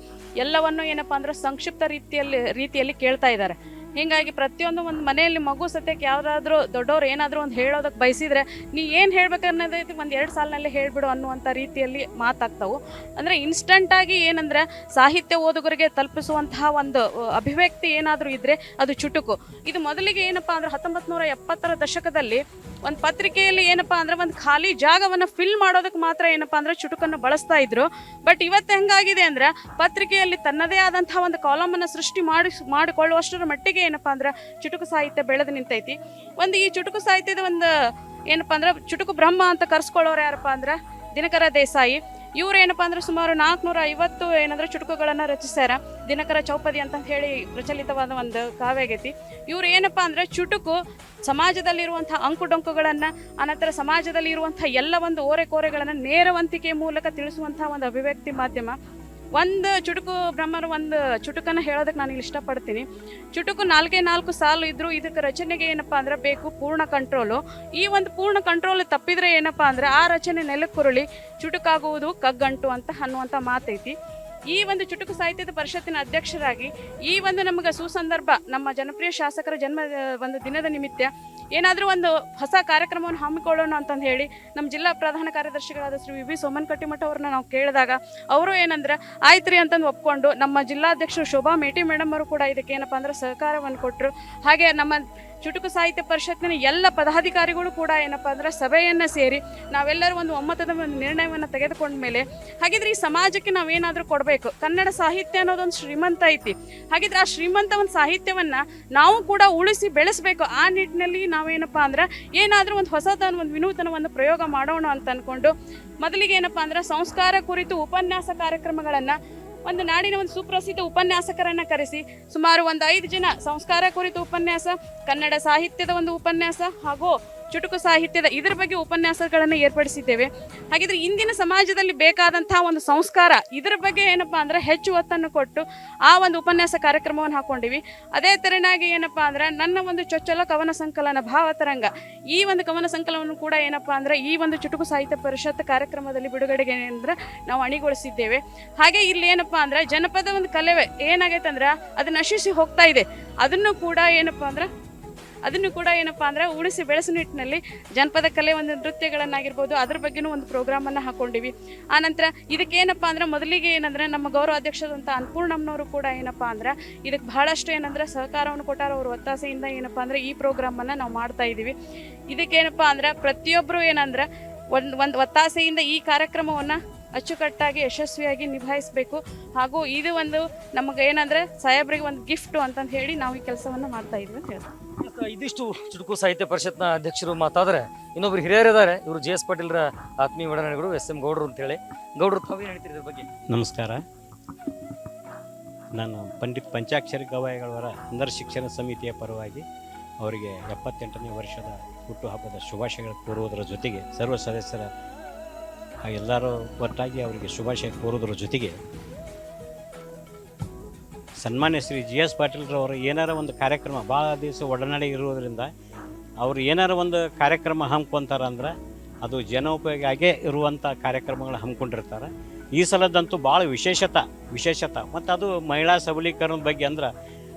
ಎಲ್ಲವನ್ನು ಏನಪ್ಪ ಅಂದ್ರೆ ಸಂಕ್ಷಿಪ್ತ ರೀತಿಯಲ್ಲಿ ಕೇಳ್ತಾ ಇದ್ದಾರೆ. ಹೀಗಾಗಿ ಪ್ರತಿಯೊಂದು ಒಂದು ಮನೆಯಲ್ಲಿ ಮಗು ಸತ್ಯಕ್ಕೆ ಯಾರಾದರೂ ದೊಡ್ಡವ್ರು ಏನಾದರೂ ಒಂದು ಹೇಳೋದಕ್ಕೆ ಬಯಸಿದರೆ ನೀ ಏನು ಹೇಳ್ಬೇಕನ್ನೋದೈತಿ 1-2 ಸಾಲಿನಲ್ಲೇ ಹೇಳಿಬಿಡು ಅನ್ನುವಂಥ ರೀತಿಯಲ್ಲಿ ಮಾತಾಗ್ತಾವೆ. ಅಂದರೆ ಇನ್ಸ್ಟಂಟಾಗಿ ಏನಂದರೆ ಸಾಹಿತ್ಯ ಓದುಗರಿಗೆ ತಲುಪಿಸುವಂತಹ ಒಂದು ಅಭಿವ್ಯಕ್ತಿ ಏನಾದರೂ ಇದ್ದರೆ ಅದು ಚುಟುಕು. ಇದು ಮೊದಲಿಗೆ ಏನಪ್ಪ ಅಂದ್ರೆ 1970ರ ದಶಕದಲ್ಲಿ ಒಂದು ಪತ್ರಿಕೆಯಲ್ಲಿ ಏನಪ್ಪ ಅಂದ್ರೆ ಒಂದು ಖಾಲಿ ಜಾಗವನ್ನು ಫಿಲ್ ಮಾಡೋದಕ್ಕೆ ಮಾತ್ರ ಏನಪ್ಪ ಅಂದ್ರೆ ಚುಟುಕನ್ನು ಬಳಸ್ತಾ ಇದ್ರು. ಬಟ್ ಇವತ್ತು ಹೆಂಗಾಗಿದೆ ಅಂದ್ರೆ ಪತ್ರಿಕೆಯಲ್ಲಿ ತನ್ನದೇ ಆದಂತಹ ಒಂದು ಕಾಲಮನ್ನು ಸೃಷ್ಟಿ ಮಾಡಿಕೊಳ್ಳುವಷ್ಟರ ಮಟ್ಟಿಗೆ ಏನಪ್ಪ ಅಂದ್ರೆ ಚುಟುಕು ಸಾಹಿತ್ಯ ಬೆಳೆದು ನಿಂತೈತಿ. ಈ ಚುಟುಕು ಸಾಹಿತ್ಯದ ಒಂದು ಏನಪ್ಪ ಅಂದ್ರೆ ಚುಟುಕು ಬ್ರಹ್ಮ ಅಂತ ಕರ್ಸ್ಕೊಳ್ಳೋರು ಯಾರಪ್ಪ ಅಂದ್ರೆ ದಿನಕರ ದೇಸಾಯಿ. ಇವ್ರು ಏನಪ್ಪ ಅಂದ್ರೆ ಸುಮಾರು 450 ಏನಂದ್ರೆ ಚುಟುಕುಗಳನ್ನು ರಚಿಸ್ಯಾರ. ದಿನಕರ ಚೌಪದಿ ಅಂತ ಹೇಳಿ ಪ್ರಚಲಿತವಾದ ಒಂದು ಕಾವ್ಯ ಆಗೈತಿ. ಇವ್ರು ಏನಪ್ಪ ಅಂದ್ರೆ ಚುಟುಕು ಸಮಾಜದಲ್ಲಿರುವಂಥ ಅಂಕುಡೊಂಕುಗಳನ್ನು, ಅನಂತರ ಸಮಾಜದಲ್ಲಿ ಇರುವಂಥ ಎಲ್ಲ ಒಂದು ಓರೆಕೋರೆಗಳನ್ನು ನೇರವಂತಿಕೆ ಮೂಲಕ ತಿಳಿಸುವಂಥ ಒಂದು ಅಭಿವ್ಯಕ್ತಿ ಮಾಧ್ಯಮ. ಒಂದು ಚುಟುಕು ಬ್ರಹ್ಮರ ಒಂದು ಚುಟುಕನ್ನು ಹೇಳೋದಕ್ಕೆ ನಾನು ಇಲ್ಲಿ ಇಷ್ಟಪಡ್ತೀನಿ. ಚುಟುಕು 4 ಸಾಲು ಇದ್ದರೂ ಇದಕ್ಕೆ ರಚನೆಗೆ ಏನಪ್ಪ ಅಂದ್ರೆ ಬೇಕು ಪೂರ್ಣ ಕಂಟ್ರೋಲು. ಈ ಒಂದು ಪೂರ್ಣ ಕಂಟ್ರೋಲ್ ತಪ್ಪಿದರೆ ಏನಪ್ಪ ಅಂದ್ರೆ ಆ ರಚನೆ ನೆಲಕ್ಕುರುಳಿ ಚುಟುಕಾಗುವುದು ಕಗ್ಗಂಟು ಅಂತ ಅನ್ನುವಂಥ ಮಾತೈತಿ. ಈ ಒಂದು ಚುಟುಕು ಸಾಹಿತ್ಯದ ಪರಿಷತ್ತಿನ ಅಧ್ಯಕ್ಷರಾಗಿ ಈ ಒಂದು ನಮಗೆ ಸುಸಂದರ್ಭ ನಮ್ಮ ಜನಪ್ರಿಯ ಶಾಸಕರ ಜನ್ಮ ಒಂದು ದಿನದ ನಿಮಿತ್ತ ಏನಾದರೂ ಒಂದು ಹೊಸ ಕಾರ್ಯಕ್ರಮವನ್ನು ಹಮ್ಮಿಕೊಳ್ಳೋಣ ಅಂತಂದು ಹೇಳಿ ನಮ್ಮ ಜಿಲ್ಲಾ ಪ್ರಧಾನ ಕಾರ್ಯದರ್ಶಿಗಳಾದ ಶ್ರೀ ವಿ ಸೋಮನಕಟ್ಟಿಮಠ ಅವ್ರನ್ನ ನಾವು ಕೇಳಿದಾಗ ಅವರು ಏನಂದ್ರೆ ಆಯ್ತು ರೀ ಅಂತಂದು ಒಪ್ಕೊಂಡು ನಮ್ಮ ಜಿಲ್ಲಾಧ್ಯಕ್ಷರು ಶೋಭಾ ಮೇಟಿ ಮೇಡಮ್ ಅವರು ಕೂಡ ಇದಕ್ಕೆ ಏನಪ್ಪ ಅಂದ್ರೆ ಸಹಕಾರವನ್ನು ಕೊಟ್ಟರು. ಹಾಗೆ ನಮ್ಮ ಚುಟುಕು ಸಾಹಿತ್ಯ ಪರಿಷತ್ತಿನ ಎಲ್ಲ ಪದಾಧಿಕಾರಿಗಳು ಕೂಡ ಏನಪ್ಪ ಅಂದ್ರೆ ಸಭೆಯನ್ನು ಸೇರಿ ನಾವೆಲ್ಲರೂ ಒಂದು ಒಮ್ಮತದ ಒಂದು ನಿರ್ಣಯವನ್ನು ತೆಗೆದುಕೊಂಡ ಮೇಲೆ ಹಾಗಿದ್ರೆ ಈ ಸಮಾಜಕ್ಕೆ ನಾವೇನಾದರೂ ಕೊಡಬೇಕು. ಕನ್ನಡ ಸಾಹಿತ್ಯ ಅನ್ನೋದೊಂದು ಶ್ರೀಮಂತ ಐತಿ. ಹಾಗಿದ್ರೆ ಆ ಶ್ರೀಮಂತ ಒಂದು ಸಾಹಿತ್ಯವನ್ನು ನಾವು ಕೂಡ ಉಳಿಸಿ ಬೆಳೆಸಬೇಕು. ಆ ನಿಟ್ಟಿನಲ್ಲಿ ನಾವೇನಪ್ಪ ಅಂದ್ರೆ ಏನಾದರೂ ಒಂದು ಹೊಸದನ್ನು ಒಂದು ವಿನೂತನವನ್ನು ಪ್ರಯೋಗ ಮಾಡೋಣ ಅಂತ ಅಂದ್ಕೊಂಡು ಮೊದಲಿಗೆ ಏನಪ್ಪ ಅಂದ್ರೆ ಸಂಸ್ಕಾರ ಕುರಿತು ಉಪನ್ಯಾಸ ಕಾರ್ಯಕ್ರಮಗಳನ್ನು ಒಂದು ನಾಡಿನ ಒಂದು ಸುಪ್ರಸಿದ್ಧ ಉಪನ್ಯಾಸಕರನ್ನು ಕರೆಸಿ ಸುಮಾರು ಒಂದು 5 ಜನ ಸಂಸ್ಕಾರ ಕುರಿತು ಉಪನ್ಯಾಸ, ಕನ್ನಡ ಸಾಹಿತ್ಯದ ಒಂದು ಉಪನ್ಯಾಸ ಹಾಗೂ ಚುಟುಕು ಸಾಹಿತ್ಯದ ಇದರ ಬಗ್ಗೆ ಉಪನ್ಯಾಸಗಳನ್ನು ಏರ್ಪಡಿಸಿದ್ದೇವೆ. ಹಾಗಿದ್ರೆ ಇಂದಿನ ಸಮಾಜದಲ್ಲಿ ಬೇಕಾದಂತಹ ಒಂದು ಸಂಸ್ಕಾರ ಇದರ ಬಗ್ಗೆ ಏನಪ್ಪ ಅಂದ್ರೆ ಹೆಚ್ಚು ಒತ್ತನ್ನು ಕೊಟ್ಟು ಆ ಒಂದು ಉಪನ್ಯಾಸ ಕಾರ್ಯಕ್ರಮವನ್ನು ಹಾಕೊಂಡಿವಿ. ಅದೇ ತೆರನಾಗಿ ಏನಪ್ಪ ಅಂದ್ರೆ ನನ್ನ ಒಂದು ಚೊಚ್ಚಲ ಕವನ ಸಂಕಲನ ಭಾವತರಂಗ, ಈ ಒಂದು ಕವನ ಸಂಕಲನವನ್ನು ಕೂಡ ಏನಪ್ಪ ಅಂದ್ರೆ ಈ ಒಂದು ಚುಟುಕು ಸಾಹಿತ್ಯ ಪರಿಷತ್ ಕಾರ್ಯಕ್ರಮದಲ್ಲಿ ಬಿಡುಗಡೆಗೆ ಅಂದ್ರೆ ನಾವು ಅಣಿಗೊಳಿಸಿದ್ದೇವೆ. ಹಾಗೆ ಇಲ್ಲಿ ಏನಪ್ಪ ಅಂದ್ರೆ ಜನಪದ ಒಂದು ಕಲೆ ಏನಾಗೈತೆ ಅಂದ್ರೆ ಅದು ನಶಿಸಿ ಹೋಗ್ತಾ ಇದೆ. ಅದನ್ನು ಕೂಡ ಏನಪ್ಪ ಅಂದ್ರೆ ಉಳಿಸಿ ಬೆಳೆಸೋ ನಿಟ್ಟಿನಲ್ಲಿ ಜನಪದ ಕಲೆ ಒಂದು ನೃತ್ಯಗಳನ್ನಾಗಿರ್ಬೋದು ಅದ್ರ ಬಗ್ಗೆನೂ ಒಂದು ಪ್ರೋಗ್ರಾಮನ್ನು ಹಾಕೊಂಡಿವಿ. ಆನಂತರ ಇದಕ್ಕೇನಪ್ಪ ಅಂದ್ರೆ ಮೊದಲಿಗೆ ಏನಂದ್ರೆ ನಮ್ಮ ಗೌರವ ಅಧ್ಯಕ್ಷರಂತ ಅನ್ನಪೂರ್ಣಮ್ಮನವರು ಕೂಡ ಏನಪ್ಪ ಅಂದ್ರೆ ಇದಕ್ಕೆ ಬಹಳಷ್ಟು ಏನಂದ್ರೆ ಸಹಕಾರವನ್ನು ಕೊಟ್ಟಾರ. ಅವ್ರ ಒತ್ತಾಸೆಯಿಂದ ಏನಪ್ಪ ಅಂದ್ರೆ ಈ ಪ್ರೋಗ್ರಾಮನ್ನು ನಾವು ಮಾಡ್ತಾ ಇದ್ದೀವಿ. ಇದಕ್ಕೇನಪ್ಪ ಅಂದ್ರೆ ಪ್ರತಿಯೊಬ್ಬರು ಏನಂದ್ರೆ ಒಂದು ಒತ್ತಾಸೆಯಿಂದ ಈ ಕಾರ್ಯಕ್ರಮವನ್ನು ಅಚ್ಚುಕಟ್ಟಾಗಿ ಯಶಸ್ವಿಯಾಗಿ ನಿಭಾಯಿಸಬೇಕು. ಹಾಗೂ ಇದು ಒಂದು ನಮಗೆ ಏನಂದ್ರೆ ಸಾಹೇಬ್ರಿಗೆ ಒಂದು ಗಿಫ್ಟು ಅಂತಂದು ಹೇಳಿ ನಾವು ಈ ಕೆಲಸವನ್ನು ಮಾಡ್ತಾ ಇದ್ವಿ ಅಂತ ಹೇಳ್ತೀವಿ. ಇದಿಷ್ಟು ಚುಟುಕು ಸಾಹಿತ್ಯ ಪರಿಷತ್ನ ಅಧ್ಯಕ್ಷರು ಮಾತಾದ್ರೆ ಇನ್ನೊಬ್ರು ಹಿರಿಯರಿದ್ದಾರೆ. ಇವರು ಜಿ ಎಸ್ ಪಾಟೀಲ್ರ ಆತ್ಮೀಯ ಒಡನಾಡಿಗಳು SM ಗೌಡ್ರು ಅಂತೇಳಿ. ಗೌಡ್ರು ತಾವೇನು ಹೇಳ್ತೀರಿ ಇದ್ರ ಬಗ್ಗೆ? ನಮಸ್ಕಾರ. ನಾನು ಪಂಡಿತ್ ಪಂಚಾಕ್ಷರಿ ಗವಾಯಿಗಳವರ ಅಂಧರ ಶಿಕ್ಷಣ ಸಮಿತಿಯ ಪರವಾಗಿ ಅವರಿಗೆ 78ನೇ ವರ್ಷದ ಹುಟ್ಟುಹಬ್ಬದ ಶುಭಾಶಯಗಳು ಕೋರುವುದರ ಜೊತೆಗೆ ಸರ್ವ ಸದಸ್ಯರ ಎಲ್ಲರೂ ಒಟ್ಟಾಗಿ ಅವರಿಗೆ ಶುಭಾಶಯ ಕೋರುವುದರ ಜೊತೆಗೆ ಸನ್ಮಾನ್ಯ ಶ್ರೀ GS ಪಾಟೀಲ್ರವರು ಏನಾರ ಒಂದು ಕಾರ್ಯಕ್ರಮ ಭಾಳ ದಿವಸ ಒಡನಾಡಿ ಇರುವುದರಿಂದ ಅವರು ಏನಾರ ಒಂದು ಕಾರ್ಯಕ್ರಮ ಹಮ್ಮಿಕೊಂತಾರೆ ಅಂದ್ರೆ ಅದು ಜನೋಪಯೋಗಿಯಾಗೇ ಇರುವಂಥ ಕಾರ್ಯಕ್ರಮಗಳು ಹಮ್ಮಿಕೊಂಡಿರ್ತಾರೆ. ಈ ಸಲದಂತೂ ಭಾಳ ವಿಶೇಷತೆ ಮತ್ತು ಅದು ಮಹಿಳಾ ಸಬಲೀಕರಣದ ಬಗ್ಗೆ ಅಂದ್ರೆ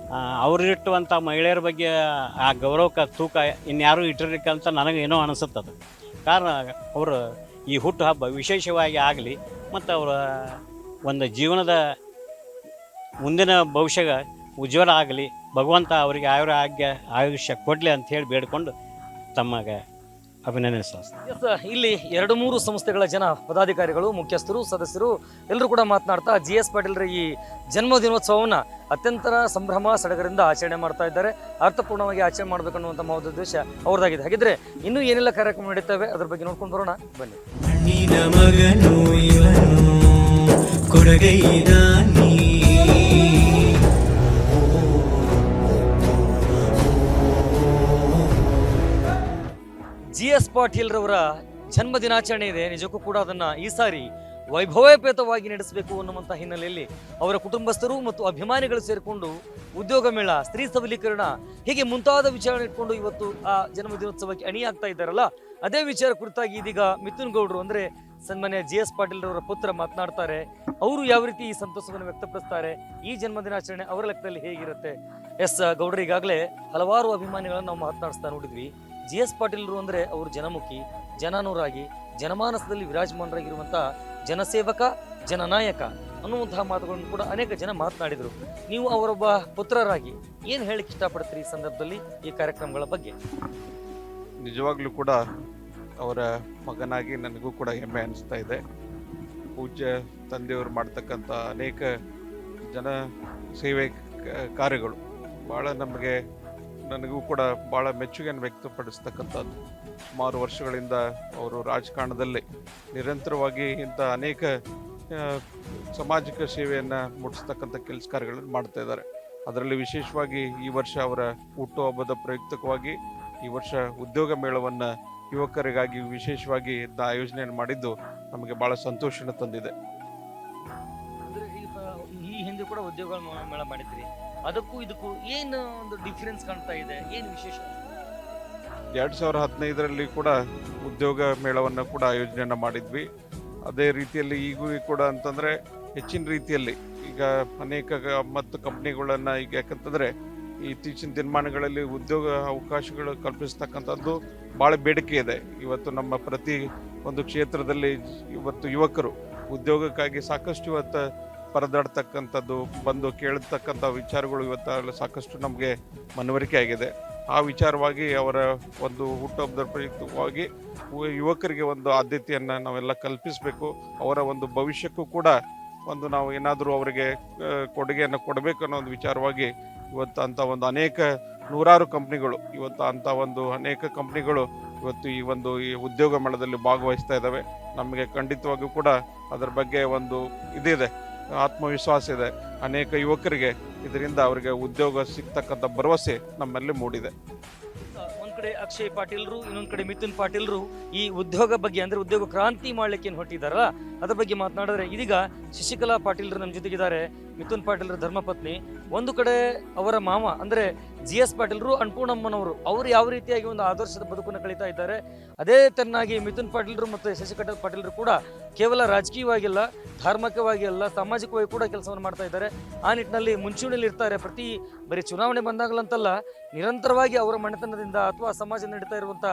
ಅವರಿಟ್ಟುವಂಥ ಮಹಿಳೆಯರ ಬಗ್ಗೆ ಆ ಗೌರವಕ್ಕೆ ತೂಕ ಇನ್ಯಾರೂ ಇಟ್ಟಿರಲಿಕ್ಕೆ ಅಂತ ನನಗೆ ಏನೋ ಅನಿಸುತ್ತದೆ. ಕಾರಣ ಅವರು ಈ ಹುಟ್ಟುಹಬ್ಬ ವಿಶೇಷವಾಗಿ ಆಗಲಿ ಮತ್ತು ಅವರ ಒಂದು ಜೀವನದ ಮುಂದಿನ ಭವಿಷ್ಯ ಉಜ್ವಲ ಆಗಲಿ, ಭಗವಂತ ಅವರಿಗೆ ಆಯುಷ್ಯ ಕೊಡಲಿ ಅಂತ ಹೇಳಿ ಬೇಡಿಕೊಂಡು ತಮಗೆ ಅಭಿನಂದನೆ ಸಲ್ಲಿಸ್ತೀನಿ. ಇಲ್ಲಿ 2-3 ಸಂಸ್ಥೆಗಳ ಜನ ಪದಾಧಿಕಾರಿಗಳು, ಮುಖ್ಯಸ್ಥರು, ಸದಸ್ಯರು ಎಲ್ಲರೂ ಕೂಡ ಮಾತನಾಡ್ತಾ GS ಪಾಟೀಲ್ರ ಈ ಜನ್ಮ ದಿನೋತ್ಸವವನ್ನು ಅತ್ಯಂತ ಸಂಭ್ರಮ ಸಡಗರಿಂದ ಆಚರಣೆ ಮಾಡ್ತಾ ಇದ್ದಾರೆ. ಅರ್ಥಪೂರ್ಣವಾಗಿ ಆಚರಣೆ ಮಾಡಬೇಕನ್ನುವಂಥ ಮಹೋದ್ದೇಶ ಅವ್ರದ್ದಾಗಿದೆ. ಹಾಗಿದ್ರೆ ಇನ್ನೂ ಏನೆಲ್ಲ ಕಾರ್ಯಕ್ರಮ ನಡೀತವೆ ಅದ್ರ ಬಗ್ಗೆ ನೋಡ್ಕೊಂಡು ಬರೋಣ ಬನ್ನಿ. ಮಗನು ಇವನು ಕೊಡಗೈದಾನಿ GS ಪಾಟೀಲ್ರವರ ಜನ್ಮ ದಿನಾಚರಣೆ ಇದೆ. ನಿಜಕ್ಕೂ ಕೂಡ ಅದನ್ನು ಈ ಸಾರಿ ವೈಭವೋಪೇತವಾಗಿ ನಡೆಸಬೇಕು ಅನ್ನುವಂಥ ಹಿನ್ನೆಲೆಯಲ್ಲಿ ಅವರ ಕುಟುಂಬಸ್ಥರು ಮತ್ತು ಅಭಿಮಾನಿಗಳು ಸೇರಿಕೊಂಡು ಉದ್ಯೋಗ ಮೇಳ, ಸ್ತ್ರೀ ಸಬಲೀಕರಣ ಹೀಗೆ ಮುಂತಾದ ವಿಚಾರ ಇಟ್ಕೊಂಡು ಇವತ್ತು ಆ ಜನ್ಮ ದಿನೋತ್ಸವಕ್ಕೆ ಅಣಿಯಾಗ್ತಾ ಇದ್ದಾರಲ್ಲ, ಅದೇ ವಿಚಾರ ಕುರಿತಾಗಿ ಇದೀಗ ಮಿಥುನ್ ಗೌಡ್ರು ಅಂದರೆ ಸನ್ಮಾನ್ಯ GS ಪಾಟೀಲ್ರವರ ಪುತ್ರ ಮಾತನಾಡ್ತಾರೆ. ಅವರು ಯಾವ ರೀತಿ ಈ ಸಂತೋಷವನ್ನು ವ್ಯಕ್ತಪಡಿಸ್ತಾರೆ, ಈ ಜನ್ಮ ದಿನಾಚರಣೆ ಅವರ ಲೆಕ್ಕದಲ್ಲಿ ಹೇಗಿರುತ್ತೆ. ಗೌಡ್ರು ಈಗಾಗಲೇ ಹಲವಾರು ಅಭಿಮಾನಿಗಳನ್ನು ನಾವು ಮಾತನಾಡಿಸ್ತಾ ನೋಡಿದ್ವಿ. GS ಪಾಟೀಲ್ರು ಅಂದರೆ ಅವರು ಜನಮುಖಿ, ಜನಾನುರಾಗಿ, ಜನಮಾನಸದಲ್ಲಿ ವಿರಾಜಮಾನರಾಗಿರುವಂಥ ಜನಸೇವಕ, ಜನನಾಯಕ ಅನ್ನುವಂತಹ ಮಾತುಗಳನ್ನು ಕೂಡ ಅನೇಕ ಜನ ಮಾತನಾಡಿದರು. ನೀವು ಅವರೊಬ್ಬ ಪುತ್ರರಾಗಿ ಏನು ಹೇಳಿಕ್ಕೆ ಇಷ್ಟಪಡ್ತೀರಿ ಈ ಸಂದರ್ಭದಲ್ಲಿ ಈ ಕಾರ್ಯಕ್ರಮಗಳ ಬಗ್ಗೆ? ನಿಜವಾಗ್ಲೂ ಕೂಡ ಅವರ ಮಗನಾಗಿ ನನಗೂ ಕೂಡ ಹೆಮ್ಮೆ ಅನಿಸ್ತಾ ಇದೆ. ಪೂಜ್ಯ ತಂದೆಯವರು ಮಾಡ್ತಕ್ಕಂಥ ಅನೇಕ ಜನ ಸೇವೆ ಕಾರ್ಯಗಳು ಭಾಳ ನನಗೂ ಕೂಡ ಭಾಳ ಮೆಚ್ಚುಗೆಯನ್ನು ವ್ಯಕ್ತಪಡಿಸ್ತಕ್ಕಂಥದ್ದು. ಸುಮಾರು ವರ್ಷಗಳಿಂದ ಅವರು ರಾಜಕಾರಣದಲ್ಲಿ ನಿರಂತರವಾಗಿ ಇಂಥ ಅನೇಕ ಸಾಮಾಜಿಕ ಸೇವೆಯನ್ನು ಮೂಡಿಸ್ತಕ್ಕಂಥ ಕೆಲಸ ಕಾರ್ಯಗಳನ್ನು ಮಾಡ್ತಾ ಇದ್ದಾರೆ. ಅದರಲ್ಲಿ ವಿಶೇಷವಾಗಿ ಈ ವರ್ಷ ಅವರ ಹುಟ್ಟುಹಬ್ಬದ ಪ್ರಯುಕ್ತವಾಗಿ ಈ ವರ್ಷ ಉದ್ಯೋಗ ಮೇಳವನ್ನು ಯುವಕರಿಗಾಗಿ ವಿಶೇಷವಾಗಿ ಆಯೋಜನೆಯನ್ನು ಮಾಡಿದ್ದು ನಮಗೆ ಭಾಳ ಸಂತೋಷನ ತಂದಿದೆ. ಈ ಹಿಂದೆ ಕೂಡ ಉದ್ಯೋಗ ಮೇಳ ಮಾಡಿದ್ರಿ, ಅದಕ್ಕೂ ಇದಕ್ಕೂ ಏನು ಒಂದು ಡಿಫರೆನ್ಸ್ ಕಾಣ್ತಾ ಇದೆ, ಏನು ವಿಶೇಷ? 2015ರಲ್ಲಿ ಕೂಡ ಉದ್ಯೋಗ ಮೇಳವನ್ನು ಕೂಡ ಆಯೋಜನೆಯನ್ನು ಮಾಡಿದ್ವಿ. ಅದೇ ರೀತಿಯಲ್ಲಿ ಈಗೂ ಕೂಡ ಅಂತಂದರೆ ಹೆಚ್ಚಿನ ರೀತಿಯಲ್ಲಿ ಈಗ ಅನೇಕ ಮತ್ತು ಕಂಪ್ನಿಗಳನ್ನು ಈಗ ಯಾಕಂತಂದರೆ ಇತ್ತೀಚಿನ ದಿನಮಾನಗಳಲ್ಲಿ ಉದ್ಯೋಗ ಅವಕಾಶಗಳು ಕಲ್ಪಿಸ್ತಕ್ಕಂಥದ್ದು ಭಾಳ ಬೇಡಿಕೆ ಇದೆ. ಇವತ್ತು ನಮ್ಮ ಪ್ರತಿ ಒಂದು ಕ್ಷೇತ್ರದಲ್ಲಿ ಇವತ್ತು ಯುವಕರು ಉದ್ಯೋಗಕ್ಕಾಗಿ ಸಾಕಷ್ಟು ಇವತ್ತು ಪರದಾಡ್ತಕ್ಕಂಥದ್ದು, ಬಂದು ಕೇಳತಕ್ಕಂಥ ವಿಚಾರಗಳು ಇವತ್ತು ಸಾಕಷ್ಟು ನಮಗೆ ಮನವರಿಕೆ ಆಗಿದೆ. ಆ ವಿಚಾರವಾಗಿ ಅವರ ಒಂದು ಹುಟ್ಟುಹಬ್ಬದ ಪ್ರಯುಕ್ತವಾಗಿ ಯುವಕರಿಗೆ ಒಂದು ಆದ್ಯತೆಯನ್ನು ನಾವೆಲ್ಲ ಕಲ್ಪಿಸಬೇಕು. ಅವರ ಒಂದು ಭವಿಷ್ಯಕ್ಕೂ ಕೂಡ ಒಂದು ನಾವು ಏನಾದರೂ ಅವರಿಗೆ ಕೊಡುಗೆಯನ್ನು ಕೊಡಬೇಕು ಅನ್ನೋ ಒಂದು ವಿಚಾರವಾಗಿ ಇವತ್ತು ಅಂಥ ಒಂದು ಅನೇಕ ನೂರಾರು ಕಂಪ್ನಿಗಳು ಅನೇಕ ಕಂಪ್ನಿಗಳು ಇವತ್ತು ಈ ಉದ್ಯೋಗ ಮೇಳದಲ್ಲಿ ಭಾಗವಹಿಸ್ತಾ ಇದ್ದಾವೆ. ನಮಗೆ ಖಂಡಿತವಾಗಿಯೂ ಕೂಡ ಅದರ ಬಗ್ಗೆ ಒಂದು ಇದಿದೆ, ಆತ್ಮವಿಶ್ವಾಸ ಇದೆ. ಅನೇಕ ಯುವಕರಿಗೆ ಇದರಿಂದ ಅವರಿಗೆ ಉದ್ಯೋಗ ಸಿಗ್ತಕ್ಕಂಥ ಭರವಸೆ ನಮ್ಮಲ್ಲಿ ಮೂಡಿದೆ. ಒಂದ್ ಕಡೆ ಅಕ್ಷಯ್ ಪಾಟೀಲ್ರು, ಇನ್ನೊಂದ್ ಕಡೆ ಮಿಥುನ್ ಪಾಟೀಲ್ರು ಈ ಉದ್ಯೋಗ ಬಗ್ಗೆ ಅಂದ್ರೆ ಉದ್ಯೋಗ ಕ್ರಾಂತಿ ಮಾಡ್ಲಿಕ್ಕೆ ಏನು ಹೊಟ್ಟಿದಾರಲ್ಲ ಅದ್ರ ಬಗ್ಗೆ ಮಾತನಾಡಿದ್ರೆ, ಇದೀಗ ಶಶಿಕಲಾ ಪಾಟೀಲ್ರು ನಮ್ಮ ಜೊತೆಗಿದ್ದಾರೆ. ಮಿಥುನ್ ಪಾಟೀಲ್ರ ಧರ್ಮಪತ್ನಿ. ಒಂದು ಕಡೆ ಅವರ ಮಾವ ಅಂದ್ರೆ GS ಪಾಟೀಲ್ರು, ಅನ್ನಪೂರ್ಣಮ್ಮನವರು, ಅವರು ಯಾವ ರೀತಿಯಾಗಿ ಒಂದು ಆದರ್ಶದ ಬದುಕನ್ನು ಕಳೀತಾ ಇದ್ದಾರೆ, ಅದೇ ತರನಾಗಿ ಮಿಥುನ್ ಪಾಟೀಲ್ರು ಮತ್ತು ಶಶಿಕಲಾ ಪಾಟೀಲ್ರು ಕೂಡ ಕೇವಲ ರಾಜಕೀಯವಾಗಿಲ್ಲ, ಧಾರ್ಮಿಕವಾಗಿ ಅಲ್ಲ, ಸಾಮಾಜಿಕವಾಗಿ ಕೂಡ ಕೆಲಸವನ್ನು ಮಾಡ್ತಾ ಇದ್ದಾರೆ. ಆ ನಿಟ್ಟಿನಲ್ಲಿ ಮುಂಚೂಣಿಯಲ್ಲಿ ಇರ್ತಾರೆ. ಬರೀ ಚುನಾವಣೆ ಬಂದಾಗಲಂತಲ್ಲ, ನಿರಂತರವಾಗಿ ಅವರ ಮನೆತನದಿಂದ ಅಥವಾ ಸಮಾಜ ನಡೀತಾ ಇರುವಂಥ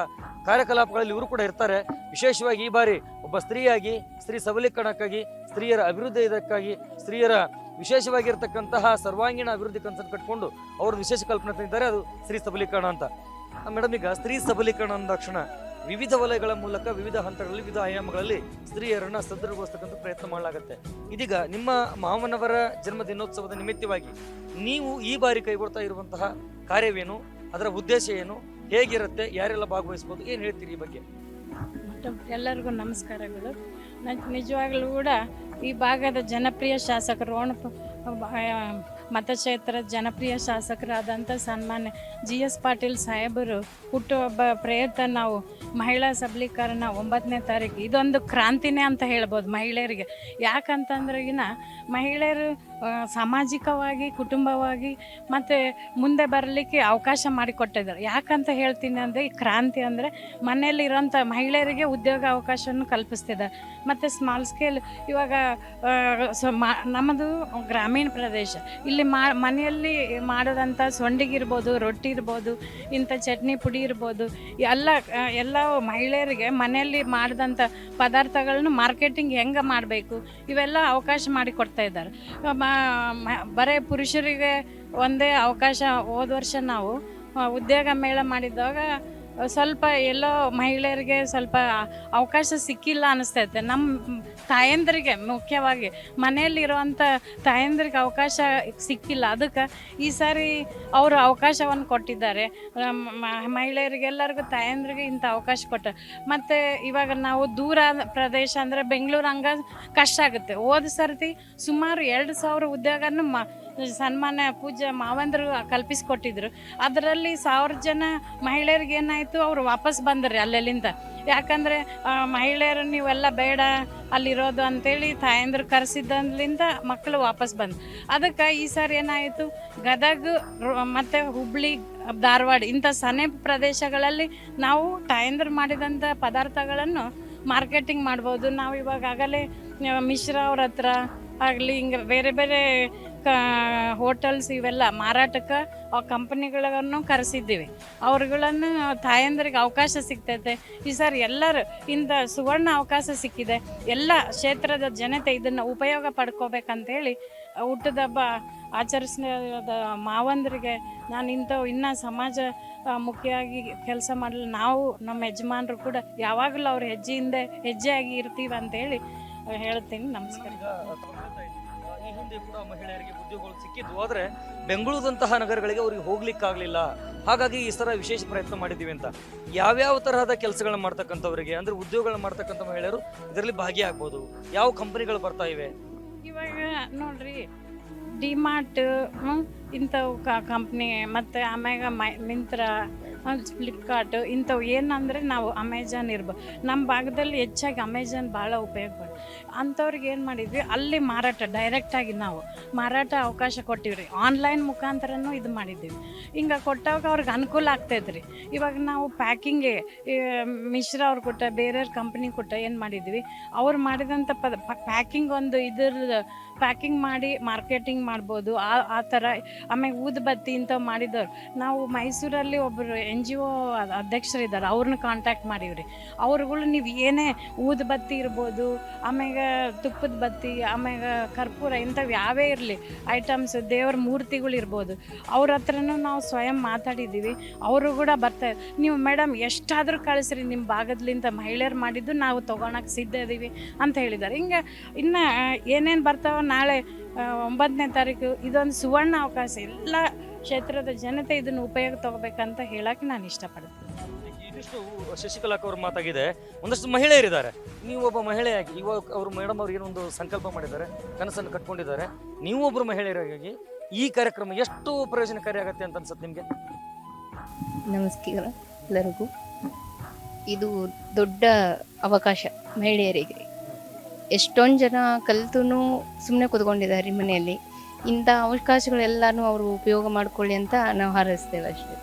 ಕಾರ್ಯಕಲಾಪಗಳಲ್ಲಿ ಇವರು ಕೂಡ ಇರ್ತಾರೆ. ವಿಶೇಷವಾಗಿ ಈ ಬಾರಿ ಒಬ್ಬ ಸ್ತ್ರೀಯಾಗಿ, ಸ್ತ್ರೀ ಸಬಲೀಕರಣಕ್ಕಾಗಿ, ಸ್ತ್ರೀಯರ ಅಭಿವೃದ್ಧಿ ಇದಕ್ಕಾಗಿ, ಸ್ತ್ರೀಯರ ವಿಶೇಷವಾಗಿರ್ತಕ್ಕಂತಹ ಸರ್ವಾಂಗೀಣ ಅಭಿವೃದ್ಧಿ ಕನಸನ್ನು ಕಟ್ಕೊಂಡು ಅವರು ವಿಶೇಷ ಕಲ್ಪನೆ ತಂದಿದ್ದಾರೆ. ಅದು ಸ್ತ್ರೀ ಸಬಲೀಕರಣ ಅಂತ. ಮೇಡಮ್, ಈಗ ಸ್ತ್ರೀ ಸಬಲೀಕರಣ ಅಂದಾಕ್ಷಣ ವಿವಿಧ ವಲಯಗಳ ಮೂಲಕ, ವಿವಿಧ ಹಂತಗಳಲ್ಲಿ, ವಿವಿಧ ಆಯಾಮಗಳಲ್ಲಿ ಸ್ತ್ರೀಯರನ್ನ ಸದೃಢಗೊಳಿಸ್ತಕ್ಕಂಥ ಪ್ರಯತ್ನ ಮಾಡಲಾಗುತ್ತೆ. ಇದೀಗ ನಿಮ್ಮ ಮಾವನವರ ಜನ್ಮ ದಿನೋತ್ಸವದ ನಿಮಿತ್ತವಾಗಿ ನೀವು ಈ ಬಾರಿ ಕೈಗೊಳ್ತಾ ಇರುವಂತಹ ಕಾರ್ಯವೇನು, ಅದರ ಉದ್ದೇಶ ಏನು, ಹೇಗಿರುತ್ತೆ, ಯಾರೆಲ್ಲ ಭಾಗವಹಿಸ್ಬೋದು, ಏನು ಹೇಳ್ತೀರಿ ಈ ಬಗ್ಗೆ? ಎಲ್ಲರಿಗೂ ನಮಸ್ಕಾರಗಳು. ನಿಜವಾಗ್ಲೂ ಕೂಡ ಈ ಭಾಗದ ಜನಪ್ರಿಯ ಶಾಸಕರು ಮತಕ್ಷೇತ್ರದ ಜನಪ್ರಿಯ ಶಾಸಕರಾದಂಥ ಸನ್ಮಾನ್ಯ GS ಪಾಟೀಲ್ ಸಾಹೇಬರು ಹುಟ್ಟುಹಬ್ಬ ಪ್ರಯುಕ್ತ ನಾವು ಮಹಿಳಾ ಸಬಲೀಕರಣ 9ನೇ ತಾರೀಕು ಇದೊಂದು ಕ್ರಾಂತಿನೇ ಅಂತ ಹೇಳ್ಬೋದು ಮಹಿಳೆಯರಿಗೆ. ಯಾಕಂತಂದ್ರೆಗಿನ ಮಹಿಳೆಯರು ಸಾಮಾಜಿಕವಾಗಿ, ಕುಟುಂಬವಾಗಿ ಮತ್ತು ಮುಂದೆ ಬರಲಿಕ್ಕೆ ಅವಕಾಶ ಮಾಡಿಕೊಟ್ಟಿದ್ದಾರೆ. ಯಾಕಂತ ಹೇಳ್ತೀನಿ ಅಂದರೆ, ಈ ಕ್ರಾಂತಿ ಅಂದರೆ ಮನೆಯಲ್ಲಿರೋಂಥ ಮಹಿಳೆಯರಿಗೆ ಉದ್ಯೋಗ ಅವಕಾಶವನ್ನು ಕಲ್ಪಿಸ್ತಿದ್ದಾರೆ. ಮತ್ತು ಸ್ಮಾಲ್ ಸ್ಕೇಲ್ ಇವಾಗ ನಮ್ಮದು ಗ್ರಾಮೀಣ ಪ್ರದೇಶ. ಇಲ್ಲಿ ಮನೆಯಲ್ಲಿ ಮಾಡೋದಂಥ ಸೊಂಡಿಗಿರ್ಬೋದು, ರೊಟ್ಟಿ ಇರ್ಬೋದು, ಇಂಥ ಚಟ್ನಿ ಪುಡಿ ಇರ್ಬೋದು, ಎಲ್ಲ ಮಹಿಳೆಯರಿಗೆ ಮನೆಯಲ್ಲಿ ಮಾಡಿದಂಥ ಪದಾರ್ಥಗಳನ್ನ ಮಾರ್ಕೆಟಿಂಗ್ ಹೆಂಗೆ ಮಾಡಬೇಕು ಇವೆಲ್ಲ ಅವಕಾಶ ಮಾಡಿಕೊಡ್ತಾ ಇದ್ದಾರೆ. ಬರೀ ಪುರುಷರಿಗೆ ಒಂದೇ ಅವಕಾಶ. ಹೋದ ವರ್ಷ ನಾವು ಉದ್ಯೋಗ ಮೇಳ ಮಾಡಿದಾಗ ಸ್ವಲ್ಪ ಎಲ್ಲೋ ಮಹಿಳೆಯರಿಗೆ ಸ್ವಲ್ಪ ಅವಕಾಶ ಸಿಕ್ಕಿಲ್ಲ ಅನ್ನಿಸ್ತೈತೆ. ನಮ್ಮ ತಾಯಂದ್ರಿಗೆ, ಮುಖ್ಯವಾಗಿ ಮನೆಯಲ್ಲಿರುವಂಥ ತಾಯಂದ್ರಿಗೆ ಅವಕಾಶ ಸಿಕ್ಕಿಲ್ಲ. ಅದಕ್ಕೆ ಈ ಸಾರಿ ಅವರು ಅವಕಾಶವನ್ನು ಕೊಟ್ಟಿದ್ದಾರೆ. ಮಹಿಳೆಯರಿಗೆಲ್ಲರಿಗೂ ತಾಯಂದ್ರಿಗೆ ಇಂಥ ಅವಕಾಶ ಕೊಟ್ಟ. ಮತ್ತು ಇವಾಗ ನಾವು ದೂರ ಪ್ರದೇಶ ಅಂದರೆ ಬೆಂಗಳೂರು ಹಂಗೆ ಕಷ್ಟ ಆಗುತ್ತೆ. ಹೋದ ಸರ್ತಿ ಸುಮಾರು 2,000 ಉದ್ಯೋಗನೂ ಸನ್ಮಾನ್ಯ ಪೂಜ್ಯ ಮಾವಂದರು ಕಲ್ಪಿಸಿಕೊಟ್ಟಿದ್ರು. ಅದರಲ್ಲಿ 1000 ಜನ ಮಹಿಳೆಯರಿಗೆ ಏನಾಯಿತು, ಅವರು ವಾಪಸ್ ಬಂದ್ರಿ ಅಲ್ಲೆಲ್ಲಿಂದ. ಯಾಕಂದರೆ ಮಹಿಳೆಯರು ನೀವೆಲ್ಲ ಬೇಡ ಅಲ್ಲಿರೋದು ಅಂತೇಳಿ ತಾಯಂದ್ರು ಕರೆಸಿದ್ದಿಂದ ಮಕ್ಕಳು ವಾಪಸ್ ಬಂದು. ಅದಕ್ಕೆ ಈ ಸಾರಿ ಏನಾಯಿತು, ಗದಗ ಮತ್ತು ಹುಬ್ಳಿ, ಧಾರವಾಡ ಇಂಥ ಸಣ್ಣ ಪ್ರದೇಶಗಳಲ್ಲಿ ನಾವು ತಾಯಂದ್ರು ಮಾಡಿದಂಥ ಪದಾರ್ಥಗಳನ್ನು ಮಾರ್ಕೆಟಿಂಗ್ ಮಾಡ್ಬೋದು. ನಾವು ಇವಾಗಲೇ ಮಿಶ್ರಾ ಅವ್ರ ಹತ್ರ ಆಗಲಿ, ಹಿಂಗೆ ಬೇರೆ ಬೇರೆ ಹೋಟೆಲ್ಸ್ ಇವೆಲ್ಲ ಮಾರಾಟಕ್ಕೆ ಆ ಕಂಪನಿಗಳನ್ನು ಕರೆಸಿದ್ದೀವಿ. ಅವ್ರುಗಳನ್ನು ತಾಯಂದ್ರಿಗೆ ಅವಕಾಶ ಸಿಗ್ತೈತೆ. ಈ ಸಾರಿ ಎಲ್ಲರೂ ಇಂಥ ಸುವರ್ಣ ಅವಕಾಶ ಸಿಕ್ಕಿದೆ. ಎಲ್ಲ ಕ್ಷೇತ್ರದ ಜನತೆ ಇದನ್ನು ಉಪಯೋಗ ಪಡ್ಕೋಬೇಕಂತೇಳಿ ಹುಟ್ಟದ ಹಬ್ಬ ಆಚರಿಸಿದ ಮಾವಂದರಿಗೆ ನಾನು ಇನ್ನೂ ಸಮಾಜ ಮುಖ್ಯವಾಗಿ ಕೆಲಸ ಮಾಡಲು ನಾವು ನಮ್ಮ ಯಜಮಾನರು ಕೂಡ ಯಾವಾಗಲೂ ಅವ್ರ ಹೆಜ್ಜೆಯಾಗಿ ಇರ್ತೀವಿ ಅಂತೇಳಿ ಹೇಳ್ತೀನಿ. ನಮಸ್ಕಾರ. ಈ ಹಿಂದೆ ಕೂಡ ಮಹಿಳೆಯರಿಗೆ ಉದ್ಯೋಗಗಳು ಸಿಕ್ಕಿದ್ವು, ಆದರೆ ಬೆಂಗಳೂರಂತಹ ನಗರಗಳಿಗೆ ಅವ್ರಿಗೆ ಹೋಗ್ಲಿಕ್ಕಾಗಲಿಲ್ಲ. ಹಾಗಾಗಿ ಈ ಸಲ ವಿಶೇಷ ಪ್ರಯತ್ನ ಮಾಡಿದ್ದೀವಿ ಅಂತ. ಯಾವ್ಯಾವ ತರಹದ ಕೆಲಸಗಳನ್ನ ಮಾಡ್ತಕ್ಕಂಥವ್ರಿಗೆ, ಅಂದ್ರೆ ಉದ್ಯೋಗಗಳನ್ನ ಮಾಡ್ತಕ್ಕಂಥ ಮಹಿಳೆಯರು ಇದರಲ್ಲಿ ಭಾಗಿಯಾಗ್ಬೋದು? ಯಾವ ಕಂಪನಿಗಳು ಬರ್ತಾ ಇವೆ? ಇವಾಗ ನೋಡ್ರಿ, ಡಿಮಾರ್ಟ್ ಇಂಥವು ಕಂಪ್ನಿ, ಮತ್ತು ಆಮ್ಯಾಗ ಮಿಂತ್ರಾ, ಫ್ಲಿಪ್ಕಾರ್ಟ್ ಇಂಥವು. ಏನಂದರೆ ನಾವು ಅಮೆಜಾನ್ ಇರ್ಬೋದು, ನಮ್ಮ ಭಾಗದಲ್ಲಿ ಹೆಚ್ಚಾಗಿ ಅಮೆಜಾನ್ ಭಾಳ ಉಪಯೋಗ ಮಾಡಿ ಅಂಥವ್ರಿಗೆ ಏನು ಮಾಡಿದ್ವಿ, ಅಲ್ಲಿ ಮಾರಾಟ ಡೈರೆಕ್ಟಾಗಿ ನಾವು ಮಾರಾಟ ಅವಕಾಶ ಕೊಟ್ಟಿವ್ರಿ. ಆನ್ಲೈನ್ ಮುಖಾಂತರನೂ ಇದು ಮಾಡಿದ್ದೀವಿ. ಹಿಂಗೆ ಕೊಟ್ಟಾಗ ಅವ್ರಿಗೆ ಅನುಕೂಲ ಆಗ್ತೈತೆ ರೀ. ಇವಾಗ ನಾವು ಪ್ಯಾಕಿಂಗ್ಗೆ ಮಿಶ್ರಾ ಅವ್ರು ಕೊಟ್ಟ, ಬೇರೆಯವ್ರ ಕಂಪ್ನಿ ಕೊಟ್ಟ ಏನು ಮಾಡಿದ್ವಿ, ಅವ್ರು ಮಾಡಿದಂಥ ಪ್ಯಾಕಿಂಗ್ ಒಂದು ಇದ್ರ ಪ್ಯಾಕಿಂಗ್ ಮಾಡಿ ಮಾರ್ಕೆಟಿಂಗ್ ಮಾಡ್ಬೋದು ಆ ಥರ. ಆಮೇಲೆ ಊದುಬತ್ತಿ ಇಂಥವು ಮಾಡಿದವ್ರು ನಾವು ಮೈಸೂರಲ್ಲಿ ಒಬ್ಬರು NGO ಅಧ್ಯಕ್ಷರಿದ್ದಾರೆ, ಅವ್ರನ್ನ ಕಾಂಟ್ಯಾಕ್ಟ್ ಮಾಡೀವ್ರಿ. ಅವ್ರುಗಳು ನೀವು ಏನೇ ಊದುಬತ್ತಿ ಇರ್ಬೋದು, ಆಮ್ಯಾಗ ತುಪ್ಪದ ಬತ್ತಿ, ಆಮ್ಯಾಗ ಕರ್ಪೂರ, ಇಂಥವು ಯಾವೇ ಇರಲಿ ಐಟಮ್ಸ್, ದೇವ್ರ ಮೂರ್ತಿಗಳು ಇರ್ಬೋದು, ಅವ್ರ ಹತ್ರನೂ ನಾವು ಸ್ವಯಂ ಮಾತಾಡಿದ್ದೀವಿ. ಅವರು ಕೂಡ ಬರ್ತಾರೆ. ನೀವು ಮೇಡಮ್ ಎಷ್ಟಾದರೂ ಕಳಿಸ್ರಿ, ನಿಮ್ಮ ಭಾಗದ್ಲಿಂದ ಮಹಿಳೆಯರು ಮಾಡಿದ್ದು ನಾವು ತೊಗೊಳಕ್ಕೆ ಸಿದ್ಧ ಇದೀವಿ ಅಂತ ಹೇಳಿದ್ದಾರೆ. ಹಿಂಗೆ ಇನ್ನು ಏನೇನು ಬರ್ತಾವೆ ನಾಳೆ 9ನೇ ತಾರೀಕು ಇದೊಂದು ಸುವರ್ಣ ಅವಕಾಶ. ಎಲ್ಲ ಕ್ಷೇತ್ರದ ಜನತೆ ಇದನ್ನು ಉಪಯೋಗ ತಗೋಬೇಕಂತ ಹೇಳಕ್ಕೆ ನಾನು ಇಷ್ಟಪಡ್ತೀನಿ. ಇದಿಷ್ಟು ಶಶಿಕಲಾಕ್ ಅವ್ರ ಮಾತಾಗಿದೆ. ಒಂದಷ್ಟು ಮಹಿಳೆಯರಿದ್ದಾರೆ. ನೀವು ಒಬ್ಬ ಮಹಿಳೆಯಾಗಿ ಇವಾಗ ಅವರು ಮೇಡಮ್ ಅವ್ರು ಏನೊಂದು ಸಂಕಲ್ಪ ಮಾಡಿದ್ದಾರೆ, ಕನಸನ್ನು ಕಟ್ಕೊಂಡಿದ್ದಾರೆ. ನೀವು ಒಬ್ಬರು ಮಹಿಳೆಯರಾಗಿ ಈ ಕಾರ್ಯಕ್ರಮ ಎಷ್ಟು ಪ್ರಯೋಜನಕಾರಿ ಆಗುತ್ತೆ ಅಂತ ಅನ್ಸುತ್ತೆ ನಿಮಗೆ? ನಮಸ್ಕಾರ ಎಲ್ಲರಿಗೂ. ಇದು ದೊಡ್ಡ ಅವಕಾಶ ಮಹಿಳೆಯರಿಗೆ. ಎಷ್ಟೊಂದು ಜನ ಕಲಿತು ಸುಮ್ಮನೆ ಕೂತ್ಕೊಂಡಿದ್ದಾರೆ ಮನೆಯಲ್ಲಿ. ಇಂಥ ಅವಕಾಶಗಳೆಲ್ಲನೂ ಅವರು ಉಪಯೋಗ ಮಾಡಿಕೊಳ್ಳಿ ಅಂತ ನಾವು ಹಾರೈಸ್ತೇವೆ ಅಷ್ಟೇ.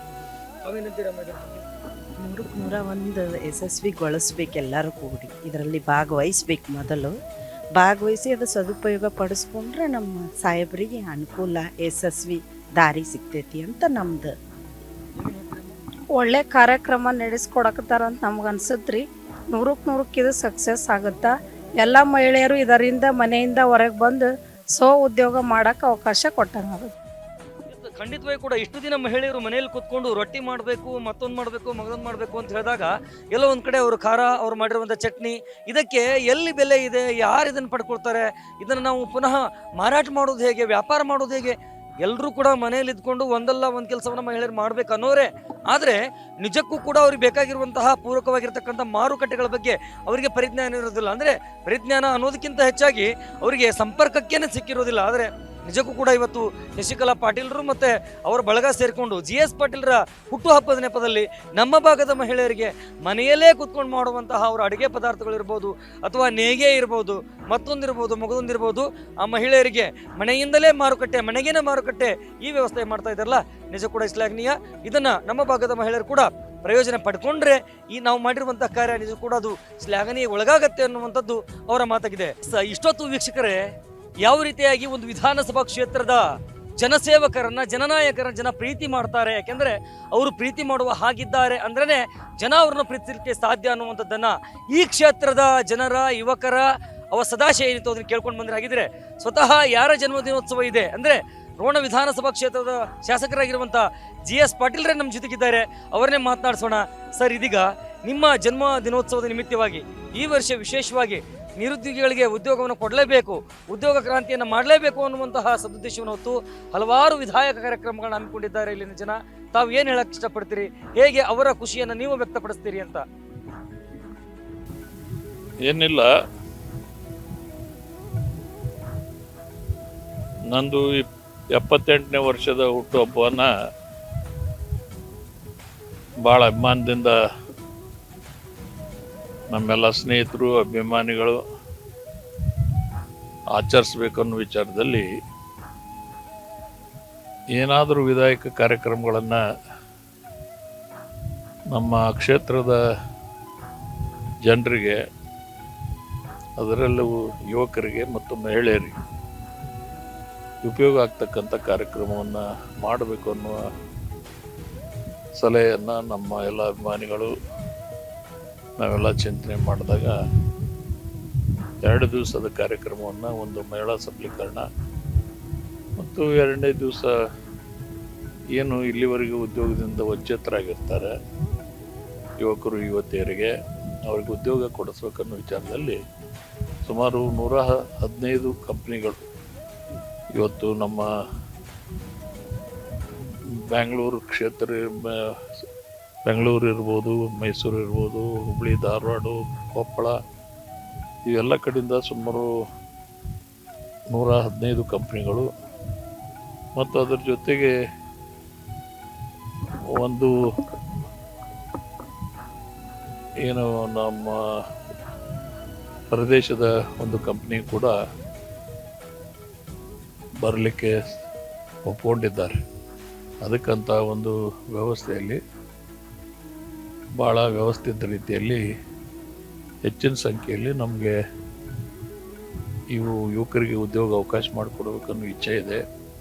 100 ಯಶಸ್ವಿಗೊಳಿಸ್ಬೇಕು. ಎಲ್ಲರೂ ಕೂಡಿ ಇದರಲ್ಲಿ ಭಾಗವಹಿಸ್ಬೇಕು. ಮೊದಲು ಭಾಗವಹಿಸಿ ಅದು ಸದುಪಯೋಗ ಪಡಿಸ್ಕೊಂಡ್ರೆ ನಮ್ಮ ಸಾಹೇಬರಿಗೆ ಅನುಕೂಲ, ಯಶಸ್ವಿ ದಾರಿ ಸಿಗ್ತೈತಿ ಅಂತ ನಮ್ದು. ಒಳ್ಳೆ ಕಾರ್ಯಕ್ರಮ ನಡೆಸ್ಕೊಡಕತ್ತಾರ ಅಂತ ನಮ್ಗೆ ಅನ್ಸತ್ರಿ. 100% ಇದು ಸಕ್ಸಸ್ ಆಗುತ್ತಾ. ಎಲ್ಲ ಮಹಿಳೆಯರು ಇದರಿಂದ ಮನೆಯಿಂದ ಹೊರಗೆ ಬಂದು ಉದ್ಯೋಗ ಮಾಡಕ್ಕೆ ಅವಕಾಶ ಕೊಟ್ಟಂಗಾಗುತ್ತೆ. ಖಂಡಿತವಾಗಿ ಕೂಡ ಇಷ್ಟು ದಿನ ಮಹಿಳೆಯರು ಮನೆಯಲ್ಲಿ ಕೂತ್ಕೊಂಡು ರೊಟ್ಟಿ ಮಾಡಬೇಕು, ಮತ್ತೊಂದು ಮಾಡಬೇಕು, ಮಗದೊಂದು ಮಾಡಬೇಕು ಅಂತ ಹೇಳಿದಾಗ ಎಲ್ಲೋ ಒಂದು ಕಡೆ ಅವರು ಖಾರ, ಅವ್ರು ಮಾಡಿರುವಂಥ ಚಟ್ನಿ, ಇದಕ್ಕೆ ಎಲ್ಲಿ ಬೆಲೆ ಇದೆ, ಯಾರು ಇದನ್ನು ಪಡ್ಕೊಳ್ತಾರೆ, ಇದನ್ನು ನಾವು ಪುನಃ ಮಾರಾಟ ಮಾಡೋದು ಹೇಗೆ, ವ್ಯಾಪಾರ ಮಾಡೋದು ಹೇಗೆ, ಎಲ್ಲರೂ ಕೂಡ ಮನೆಯಲ್ಲಿ ಇದ್ಕೊಂಡು ಒಂದಲ್ಲ ಒಂದು ಕೆಲಸವನ್ನು ಮಹಿಳೆಯರು ಮಾಡ್ಬೇಕು ಅನ್ನೋರೇ. ಆದರೆ ನಿಜಕ್ಕೂ ಕೂಡ ಅವ್ರಿಗೆ ಬೇಕಾಗಿರುವಂತಹ ಪೂರಕವಾಗಿರ್ತಕ್ಕಂಥ ಮಾರುಕಟ್ಟೆಗಳ ಬಗ್ಗೆ ಅವರಿಗೆ ಪರಿಜ್ಞಾನ ಇರೋದಿಲ್ಲ. ಅಂದರೆ ಪರಿಜ್ಞಾನ ಅನ್ನೋದಕ್ಕಿಂತ ಹೆಚ್ಚಾಗಿ ಅವರಿಗೆ ಸಂಪರ್ಕಕ್ಕೇನೆ ಸಿಕ್ಕಿರೋದಿಲ್ಲ. ಆದರೆ ನಿಜಕ್ಕೂ ಕೂಡ ಇವತ್ತು ಶಶಿಕಲಾ ಪಾಟೀಲ್ರು ಮತ್ತು ಅವರ ಬಳಗ ಸೇರಿಕೊಂಡು GS ಪಾಟೀಲ್ರ ಹುಟ್ಟುಹಬ್ಬದ ನೆಪದಲ್ಲಿ ನಮ್ಮ ಭಾಗದ ಮಹಿಳೆಯರಿಗೆ ಮನೆಯಲ್ಲೇ ಕೂತ್ಕೊಂಡು ಮಾಡುವಂತಹ ಅವರ ಅಡುಗೆ ಪದಾರ್ಥಗಳಿರ್ಬೋದು, ಅಥವಾ ನೇಗೆ ಇರ್ಬೋದು, ಮತ್ತೊಂದಿರ್ಬೋದು, ಮಗದೊಂದಿರ್ಬೋದು, ಆ ಮಹಿಳೆಯರಿಗೆ ಮನೆಯಿಂದಲೇ ಮಾರುಕಟ್ಟೆ, ಮನೆಗೇನೆ ಮಾರುಕಟ್ಟೆ, ಈ ವ್ಯವಸ್ಥೆ ಮಾಡ್ತಾ ಇದ್ದಾರಲ್ಲ, ನಿಜ ಕೂಡ ಶ್ಲಾಘನೀಯ. ಇದನ್ನು ನಮ್ಮ ಭಾಗದ ಮಹಿಳೆಯರು ಕೂಡ ಪ್ರಯೋಜನ ಪಡ್ಕೊಂಡ್ರೆ ಈ ನಾವು ಮಾಡಿರುವಂತಹ ಕಾರ್ಯ ನಿಜ ಕೂಡ ಅದು ಶ್ಲಾಘನೀಯ ಒಳಗಾಗತ್ತೆ ಅನ್ನುವಂಥದ್ದು ಅವರ ಮಾತಾಗಿದೆ. ಇಷ್ಟೊತ್ತು ವೀಕ್ಷಕರೇ, ಯಾವ ರೀತಿಯಾಗಿ ಒಂದು ವಿಧಾನಸಭಾ ಕ್ಷೇತ್ರದ ಜನಸೇವಕರನ್ನ, ಜನನಾಯಕರನ್ನ ಜನ ಪ್ರೀತಿ ಮಾಡ್ತಾರೆ. ಯಾಕೆಂದ್ರೆ ಅವರು ಪ್ರೀತಿ ಮಾಡುವ ಹಾಗಿದ್ದಾರೆ ಅಂದ್ರೇನೆ ಜನ ಅವ್ರನ್ನ ಪ್ರೀತಿಸಲಿಕ್ಕೆ ಸಾಧ್ಯ ಅನ್ನುವಂಥದ್ದನ್ನ ಈ ಕ್ಷೇತ್ರದ ಜನರ, ಯುವಕರ ಅವ ಸದಾಶಯ ಏನಿತ್ತು ಅದನ್ನು ಕೇಳ್ಕೊಂಡು ಬಂದ್ರೆ ಆಗಿದ್ರೆ, ಸ್ವತಃ ಯಾರ ಜನ್ಮದಿನೋತ್ಸವ ಇದೆ ಅಂದ್ರೆ ರೋಣ ವಿಧಾನಸಭಾ ಕ್ಷೇತ್ರದ ಶಾಸಕರಾಗಿರುವಂಥ GS ಪಾಟೀಲ್ರೇ ನಮ್ಮ ಜೊತೆಗಿದ್ದಾರೆ. ಅವರನ್ನೇ ಮಾತನಾಡಿಸೋಣ. ಸರ್, ಇದೀಗ ನಿಮ್ಮ ಜನ್ಮ ದಿನೋತ್ಸವದ ನಿಮಿತ್ತವಾಗಿ ಈ ವರ್ಷ ವಿಶೇಷವಾಗಿ ನಿರುದ್ಯೋಗಿಗಳಿಗೆ ಉದ್ಯೋಗವನ್ನು ಕೊಡಲೇಬೇಕು, ಉದ್ಯೋಗ ಕ್ರಾಂತಿಯನ್ನು ಮಾಡಲೇಬೇಕು ಅನ್ನುವಂತಹ ಸದುದ್ದೇಶವನ್ನು ಹೊತ್ತು ಹಲವಾರು ವಿಧಾಯಕ ಕಾರ್ಯಕ್ರಮಗಳನ್ನ ಹಮ್ಮಿಕೊಂಡಿದ್ದಾರೆ ಇಲ್ಲಿನ ಜನ. ತಾವು ಏನು ಹೇಳಕ್ ಇಷ್ಟಪಡ್ತೀರಿ? ಹೇಗೆ ಅವರ ಖುಷಿಯನ್ನು ನೀವು ವ್ಯಕ್ತಪಡಿಸ್ತೀರಿ ಅಂತ? ಏನಿಲ್ಲ, ನಂದು 78ನೇ ವರ್ಷದ ಹುಟ್ಟುಹಬ್ಬವನ್ನು ಭಾಳ ಅಭಿಮಾನದಿಂದ ನಮ್ಮೆಲ್ಲ ಸ್ನೇಹಿತರು, ಅಭಿಮಾನಿಗಳು ಆಚರಿಸ್ಬೇಕನ್ನೋ ವಿಚಾರದಲ್ಲಿ ಏನಾದರೂ ವಿಧಾಯಕ ಕಾರ್ಯಕ್ರಮಗಳನ್ನು ನಮ್ಮ ಕ್ಷೇತ್ರದ ಜನರಿಗೆ, ಅದರಲ್ಲೂ ಯುವಕರಿಗೆ ಮತ್ತು ಮಹಿಳೆಯರಿಗೆ ಉಪಯೋಗ ಆಗ್ತಕ್ಕಂಥ ಕಾರ್ಯಕ್ರಮವನ್ನು ಮಾಡಬೇಕು ಅನ್ನುವ ಸಲಹೆಯನ್ನು ನಮ್ಮ ಎಲ್ಲ ಅಭಿಮಾನಿಗಳು ನಾವೆಲ್ಲ ಚಿಂತನೆ ಮಾಡಿದಾಗ 2 ದಿವಸದ ಕಾರ್ಯಕ್ರಮವನ್ನು, ಒಂದು ಮಹಿಳಾ ಸಬಲೀಕರಣ ಮತ್ತು 2ನೇ ದಿವಸ ಏನು ಇಲ್ಲಿವರೆಗೆ ಉದ್ಯೋಗದಿಂದ ವಂಚಿತರಾಗಿರ್ತಾರೆ ಯುವಕರು, ಯುವತಿಯರಿಗೆ ಅವ್ರಿಗೆ ಉದ್ಯೋಗ ಕೊಡಿಸ್ಬೇಕನ್ನೋ ವಿಚಾರದಲ್ಲಿ ಸುಮಾರು 115 ಕಂಪ್ನಿಗಳು ಇವತ್ತು ನಮ್ಮ ಬೆಂಗಳೂರು ಕ್ಷೇತ್ರ, ಬೆಂಗಳೂರು ಇರ್ಬೋದು, ಮೈಸೂರು ಇರ್ಬೋದು, ಹುಬ್ಬಳ್ಳಿ, ಧಾರವಾಡ, ಕೊಪ್ಪಳ, ಇವೆಲ್ಲ ಕಡೆಯಿಂದ ಸುಮಾರು 115 ಕಂಪ್ನಿಗಳು ಮತ್ತು ಅದರ ಜೊತೆಗೆ ಒಂದು ಏನು ನಮ್ಮ ಪ್ರದೇಶದ ಒಂದು ಕಂಪ್ನಿ ಕೂಡ ಬರಲಿಕ್ಕೆ ಒಪ್ಕೊಂಡಿದ್ದಾರೆ. ಅದಕ್ಕಂಥ ಒಂದು ವ್ಯವಸ್ಥೆಯಲ್ಲಿ ಭಾಳ ವ್ಯವಸ್ಥಿತ ರೀತಿಯಲ್ಲಿ ಹೆಚ್ಚಿನ ಸಂಖ್ಯೆಯಲ್ಲಿ ನಮಗೆ ಯುವಕರಿಗೆ ಉದ್ಯೋಗ ಅವಕಾಶ ಮಾಡಿಕೊಡ್ಬೇಕನ್ನೋ ಇಚ್ಛೆ ಇದೆ.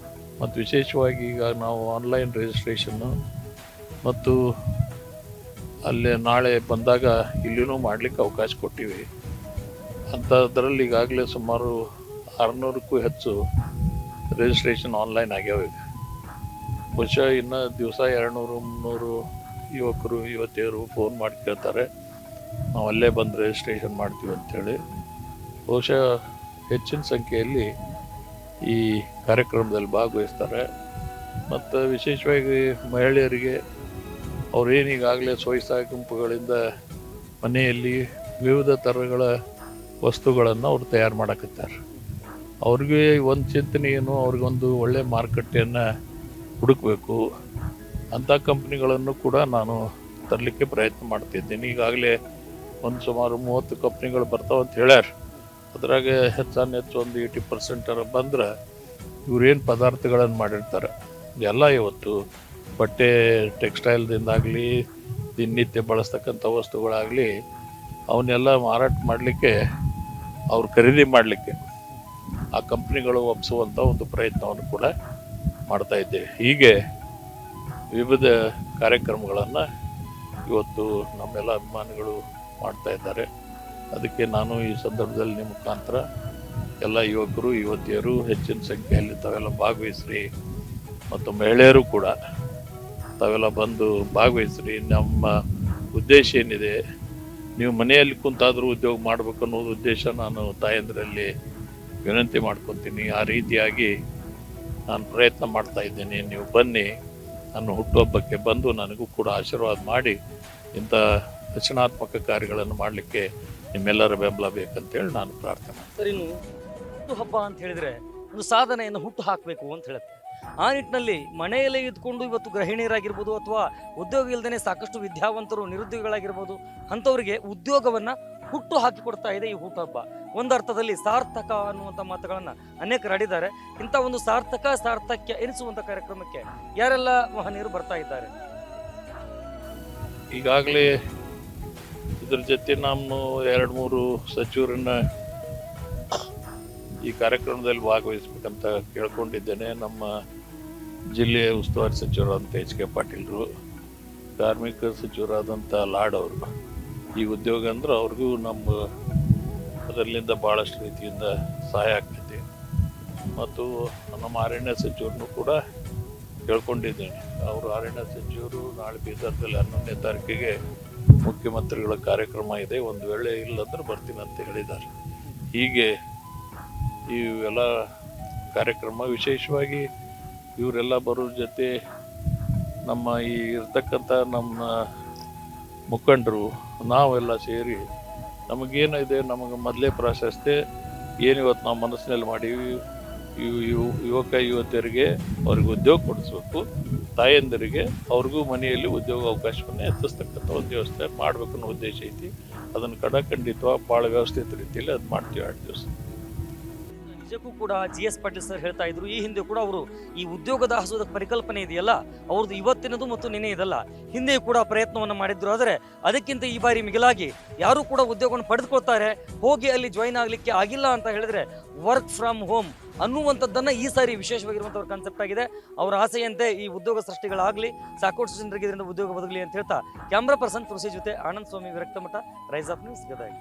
ಮತ್ತು ವಿಶೇಷವಾಗಿ ಈಗ ನಾವು ಆನ್ಲೈನ್ ರಿಜಿಸ್ಟ್ರೇಷನ್ನು ಮತ್ತು ಅಲ್ಲೇ ನಾಳೆ ಬಂದಾಗ ಇಲ್ಲಿನೂ ಮಾಡಲಿಕ್ಕೆ ಅವಕಾಶ ಕೊಟ್ಟಿವಿ. ಅಂಥದ್ರಲ್ಲಿ ಈಗಾಗಲೇ ಸುಮಾರು 600ಕ್ಕೂ ಹೆಚ್ಚು ರಿಜಿಸ್ಟ್ರೇಷನ್ ಆನ್ಲೈನ್ ಆಗ್ಯಾವ. ಈಗ ಬಹುಶಃ ಇನ್ನು ದಿವಸ 200-300 ಯುವಕರು ಯುವತಿಯರು ಫೋನ್ ಮಾಡಿ ಕೇಳ್ತಾರೆ, ನಾವು ಅಲ್ಲೇ ಬಂದು ರಿಜಿಸ್ಟ್ರೇಷನ್ ಮಾಡ್ತೀವಿ ಅಂಥೇಳಿ. ಬಹುಶಃ ಹೆಚ್ಚಿನ ಸಂಖ್ಯೆಯಲ್ಲಿ ಈ ಕಾರ್ಯಕ್ರಮದಲ್ಲಿ ಭಾಗವಹಿಸ್ತಾರೆ. ಮತ್ತು ವಿಶೇಷವಾಗಿ ಮಹಿಳೆಯರಿಗೆ ಅವರೇನು ಈಗಾಗಲೇ ಸ್ವಸಹಾಯ ಗುಂಪುಗಳಿಂದ ಮನೆಯಲ್ಲಿ ವಿವಿಧ ಥರಗಳ ವಸ್ತುಗಳನ್ನು ಅವ್ರು ತಯಾರು ಮಾಡಕತ್ತಾರೆ. ಅವ್ರಿಗೆ ಒಂದು ಚಿಂತನೆ ಏನು, ಅವ್ರಿಗೊಂದು ಒಳ್ಳೆಯ ಮಾರುಕಟ್ಟೆಯನ್ನು ಹುಡುಕಬೇಕು. ಅಂಥ ಕಂಪ್ನಿಗಳನ್ನು ಕೂಡ ನಾನು ತರಲಿಕ್ಕೆ ಪ್ರಯತ್ನ ಮಾಡ್ತಿದ್ದೀನಿ. ಈಗಾಗಲೇ ಸುಮಾರು 30 ಕಂಪ್ನಿಗಳು ಬರ್ತಾವಂತ ಹೇಳ್ಯಾರ. ಅದ್ರಾಗ ಹೆಚ್ಚು ಒಂದು 80% ಬಂದ್ರೆ ಇವ್ರೇನು ಪದಾರ್ಥಗಳನ್ನು ಮಾಡಿರ್ತಾರೆ ಎಲ್ಲ ಇವತ್ತು ಬಟ್ಟೆ ಟೆಕ್ಸ್ಟೈಲ್ದಿಂದಾಗಲಿ ದಿನನಿತ್ಯ ಬಳಸ್ತಕ್ಕಂಥ ವಸ್ತುಗಳಾಗಲಿ ಅವನ್ನೆಲ್ಲ ಮಾರಾಟ ಮಾಡಲಿಕ್ಕೆ ಅವ್ರು ಖರೀದಿ ಮಾಡಲಿಕ್ಕೆ ಆ ಕಂಪ್ನಿಗಳು ಒಪ್ಪಿಸುವಂಥ ಒಂದು ಪ್ರಯತ್ನವನ್ನು ಕೂಡ ಮಾಡ್ತಾ ಇದ್ದೇವೆ. ಹೀಗೆ ವಿವಿಧ ಕಾರ್ಯಕ್ರಮಗಳನ್ನು ಇವತ್ತು ನಮ್ಮೆಲ್ಲ ಅಭಿಮಾನಿಗಳು ಮಾಡ್ತಾ ಇದ್ದಾರೆ. ಅದಕ್ಕೆ ನಾನು ಈ ಸಂದರ್ಭದಲ್ಲಿ ನಿಮ್ಮ ಮುಖಾಂತರ ಎಲ್ಲ ಯುವಕರು ಯುವತಿಯರು ಹೆಚ್ಚಿನ ಸಂಖ್ಯೆಯಲ್ಲಿ ತಾವೆಲ್ಲ ಭಾಗವಹಿಸ್ರಿ ಮತ್ತು ಮಹಿಳೆಯರು ಕೂಡ ತಾವೆಲ್ಲ ಬಂದು ಭಾಗವಹಿಸ್ರಿ. ನಮ್ಮ ಉದ್ದೇಶ ಏನಿದೆ, ನೀವು ಮನೆಯಲ್ಲಿ ಕುಂತಾದರೂ ಉದ್ಯೋಗ ಮಾಡಬೇಕು ಅನ್ನೋದು ಉದ್ದೇಶ ನಾನು ತಾಯಂದ್ರಲ್ಲಿ ವಿನಂತಿ ಮಾಡ್ಕೊತೀನಿ. ಆ ರೀತಿಯಾಗಿ ನಾನು ಪ್ರಯತ್ನ ಮಾಡ್ತಾ ಇದ್ದೀನಿ. ನೀವು ಬನ್ನಿ, ನನ್ನ ಹುಟ್ಟುಹಬ್ಬಕ್ಕೆ ಬಂದು ನನಗೂ ಕೂಡ ಆಶೀರ್ವಾದ ಮಾಡಿ ಇಂಥ ರಚನಾತ್ಮಕ ಕಾರ್ಯಗಳನ್ನು ಮಾಡಲಿಕ್ಕೆ ನಿಮ್ಮೆಲ್ಲರ ಬೆಂಬಲ ಬೇಕಂತೇಳಿ ನಾನು ಪ್ರಾರ್ಥನೆ ಮಾಡ್ತೀನಿ. ಸರ್, ಇನ್ನು ಹುಟ್ಟುಹಬ್ಬ ಅಂತ ಹೇಳಿದ್ರೆ ಒಂದು ಸಾಧನೆಯನ್ನು ಹುಟ್ಟು ಹಾಕಬೇಕು ಅಂತ ಹೇಳುತ್ತೆ. ಆ ನಿಟ್ಟಿನಲ್ಲಿ ಮನೆಯಲ್ಲೇ ಇದ್ಕೊಂಡು ಇವತ್ತು ಗೃಹಿಣಿಯರಾಗಿರ್ಬೋದು ಅಥವಾ ಉದ್ಯೋಗ ಇಲ್ಲದೇ ಸಾಕಷ್ಟು ವಿದ್ಯಾವಂತರು ನಿರುದ್ಯೋಗಿಗಳಾಗಿರ್ಬೋದು ಅಂಥವರಿಗೆ ಉದ್ಯೋಗವನ್ನು ಹುಟ್ಟು ಹಾಕಿಕೊಡ್ತಾ ಇದೆ ಈ ಹುಟ್ಟುಹಬ್ಬ. ಒಂದರ್ಥದಲ್ಲಿ ಸಾರ್ಥಕ ಅನ್ನುವಂಥ ಮಾತುಗಳನ್ನು ಅನೇಕರು ಆಡಿದ್ದಾರೆ. ಇಂಥ ಒಂದು ಸಾರ್ಥಕ್ಯ ಎನಿಸುವಂಥ ಕಾರ್ಯಕ್ರಮಕ್ಕೆ ಯಾರೆಲ್ಲ ಮಹನೀಯರು ಬರ್ತಾ ಇದ್ದಾರೆ? ಈಗಾಗಲೇ ಇದ್ರ ಜೊತೆ ನಾನು 2-3 ಸಚಿವರನ್ನ ಈ ಕಾರ್ಯಕ್ರಮದಲ್ಲಿ ಭಾಗವಹಿಸ್ಬೇಕಂತ ಕೇಳ್ಕೊಂಡಿದ್ದೇನೆ. ನಮ್ಮ ಜಿಲ್ಲೆಯ ಉಸ್ತುವಾರಿ ಸಚಿವರಾದಂಥ HK ಪಾಟೀಲ್ರು, ಕಾರ್ಮಿಕ ಸಚಿವರಾದಂಥ ಲಾಡ್ ಅವರು. ಈ ಉದ್ಯೋಗ ಅಂದ್ರೆ ಅವ್ರಿಗೂ ನಮ್ಮ ಅದರಲ್ಲಿಂದ ಭಾಳಷ್ಟು ರೀತಿಯಿಂದ ಸಹಾಯ ಆಗ್ತೈತಿ. ಮತ್ತು ನಮ್ಮ ಅರಣ್ಯ ಸಚಿವರನ್ನು ಕೂಡ ಕೇಳ್ಕೊಂಡಿದ್ದೇನೆ. ಅವರು ಅರಣ್ಯ ಸಚಿವರು ನಾಳೆ ಬೀದರ್ದಲ್ಲಿ 11ನೇ ತಾರೀಕಿಗೆ ಮುಖ್ಯಮಂತ್ರಿಗಳ ಕಾರ್ಯಕ್ರಮ ಇದೆ, ಒಂದು ವೇಳೆ ಇಲ್ಲಂದ್ರೆ ಬರ್ತೀನಿ ಅಂತ ಹೇಳಿದ್ದಾರೆ. ಹೀಗೆ ಇವೆಲ್ಲ ಕಾರ್ಯಕ್ರಮ ವಿಶೇಷವಾಗಿ ಇವರೆಲ್ಲ ಬರೋ ಜೊತೆ ನಮ್ಮ ಈ ಇರ್ತಕ್ಕಂಥ ನಮ್ಮ ಮುಖಂಡರು ನಾವೆಲ್ಲ ಸೇರಿ ನಮಗೇನಿದೆ, ನಮಗೆ ಮೊದಲೇ ಪ್ರಾಶಸ್ತ್ಯ ಏನು ಇವತ್ತು ನಾವು ಮನಸ್ಸಿನಲ್ಲಿ ಮಾಡೀವಿ, ಯುವಕ ಯುವತಿಯರಿಗೆ ಅವ್ರಿಗೆ ಉದ್ಯೋಗ ಕೊಡಿಸ್ಬೇಕು, ತಾಯಂದಿರಿಗೆ ಅವ್ರಿಗೂ ಮನೆಯಲ್ಲಿ ಉದ್ಯೋಗ ಅವಕಾಶವನ್ನು ಹೆಚ್ಚಿಸ್ತಕ್ಕಂಥ ಒಂದು ವ್ಯವಸ್ಥೆ ಮಾಡಬೇಕು ಅನ್ನೋ ಉದ್ದೇಶ ಐತಿ. ಅದನ್ನು ಖಂಡಿತವಾಗಿ ಭಾಳ ವ್ಯವಸ್ಥಿತ ರೀತಿಯಲ್ಲಿ ಅದು ಮಾಡ್ತೀವಿ 2 ದಿವಸ. ನಿಜಕ್ಕೂ ಕೂಡ GS ಪಾಟೀಲ್ ಸರ್ ಹೇಳ್ತಾ ಇದ್ರು, ಈ ಹಿಂದೆ ಕೂಡ ಅವರು ಈ ಉದ್ಯೋಗದ ಹಸುದ ಪರಿಕಲ್ಪನೆ ಇದೆಯಲ್ಲ ಅವ್ರದ್ದು ಇವತ್ತಿನದು ಮತ್ತು ನಿನ್ನೆ ಇದಲ್ಲ, ಹಿಂದೆ ಕೂಡ ಪ್ರಯತ್ನವನ್ನು ಮಾಡಿದ್ರು. ಆದರೆ ಅದಕ್ಕಿಂತ ಈ ಬಾರಿ ಮಿಗಿಲಾಗಿ ಯಾರು ಕೂಡ ಉದ್ಯೋಗವನ್ನು ಪಡೆದುಕೊಳ್ತಾರೆ, ಹೋಗಿ ಅಲ್ಲಿ ಜಾಯಿನ್ ಆಗಲಿಕ್ಕೆ ಆಗಿಲ್ಲ ಅಂತ ಹೇಳಿದ್ರೆ ವರ್ಕ್ ಫ್ರಮ್ ಹೋಮ್ ಅನ್ನುವಂಥದ್ದನ್ನು ಈ ಸಾರಿ ವಿಶೇಷವಾಗಿರುವಂಥ ಕಾನ್ಸೆಪ್ಟ್ ಆಗಿದೆ. ಅವರ ಆಸೆಯಂತೆ ಈ ಉದ್ಯೋಗ ಸೃಷ್ಟಿಗಳಾಗಲಿ, ಸಾಕಷ್ಟು ಜನರಿಗೆ ಇದರಿಂದ ಉದ್ಯೋಗ ಬದಗಲಿ ಅಂತ ಹೇಳ್ತಾ ಕ್ಯಾಮ್ರಾ ಪರ್ಸನ್ ತುಳಸಿ ಜೊತೆ ಆನಂದ್ ಸ್ವಾಮಿ Viraktamath, rise of news, Gadag.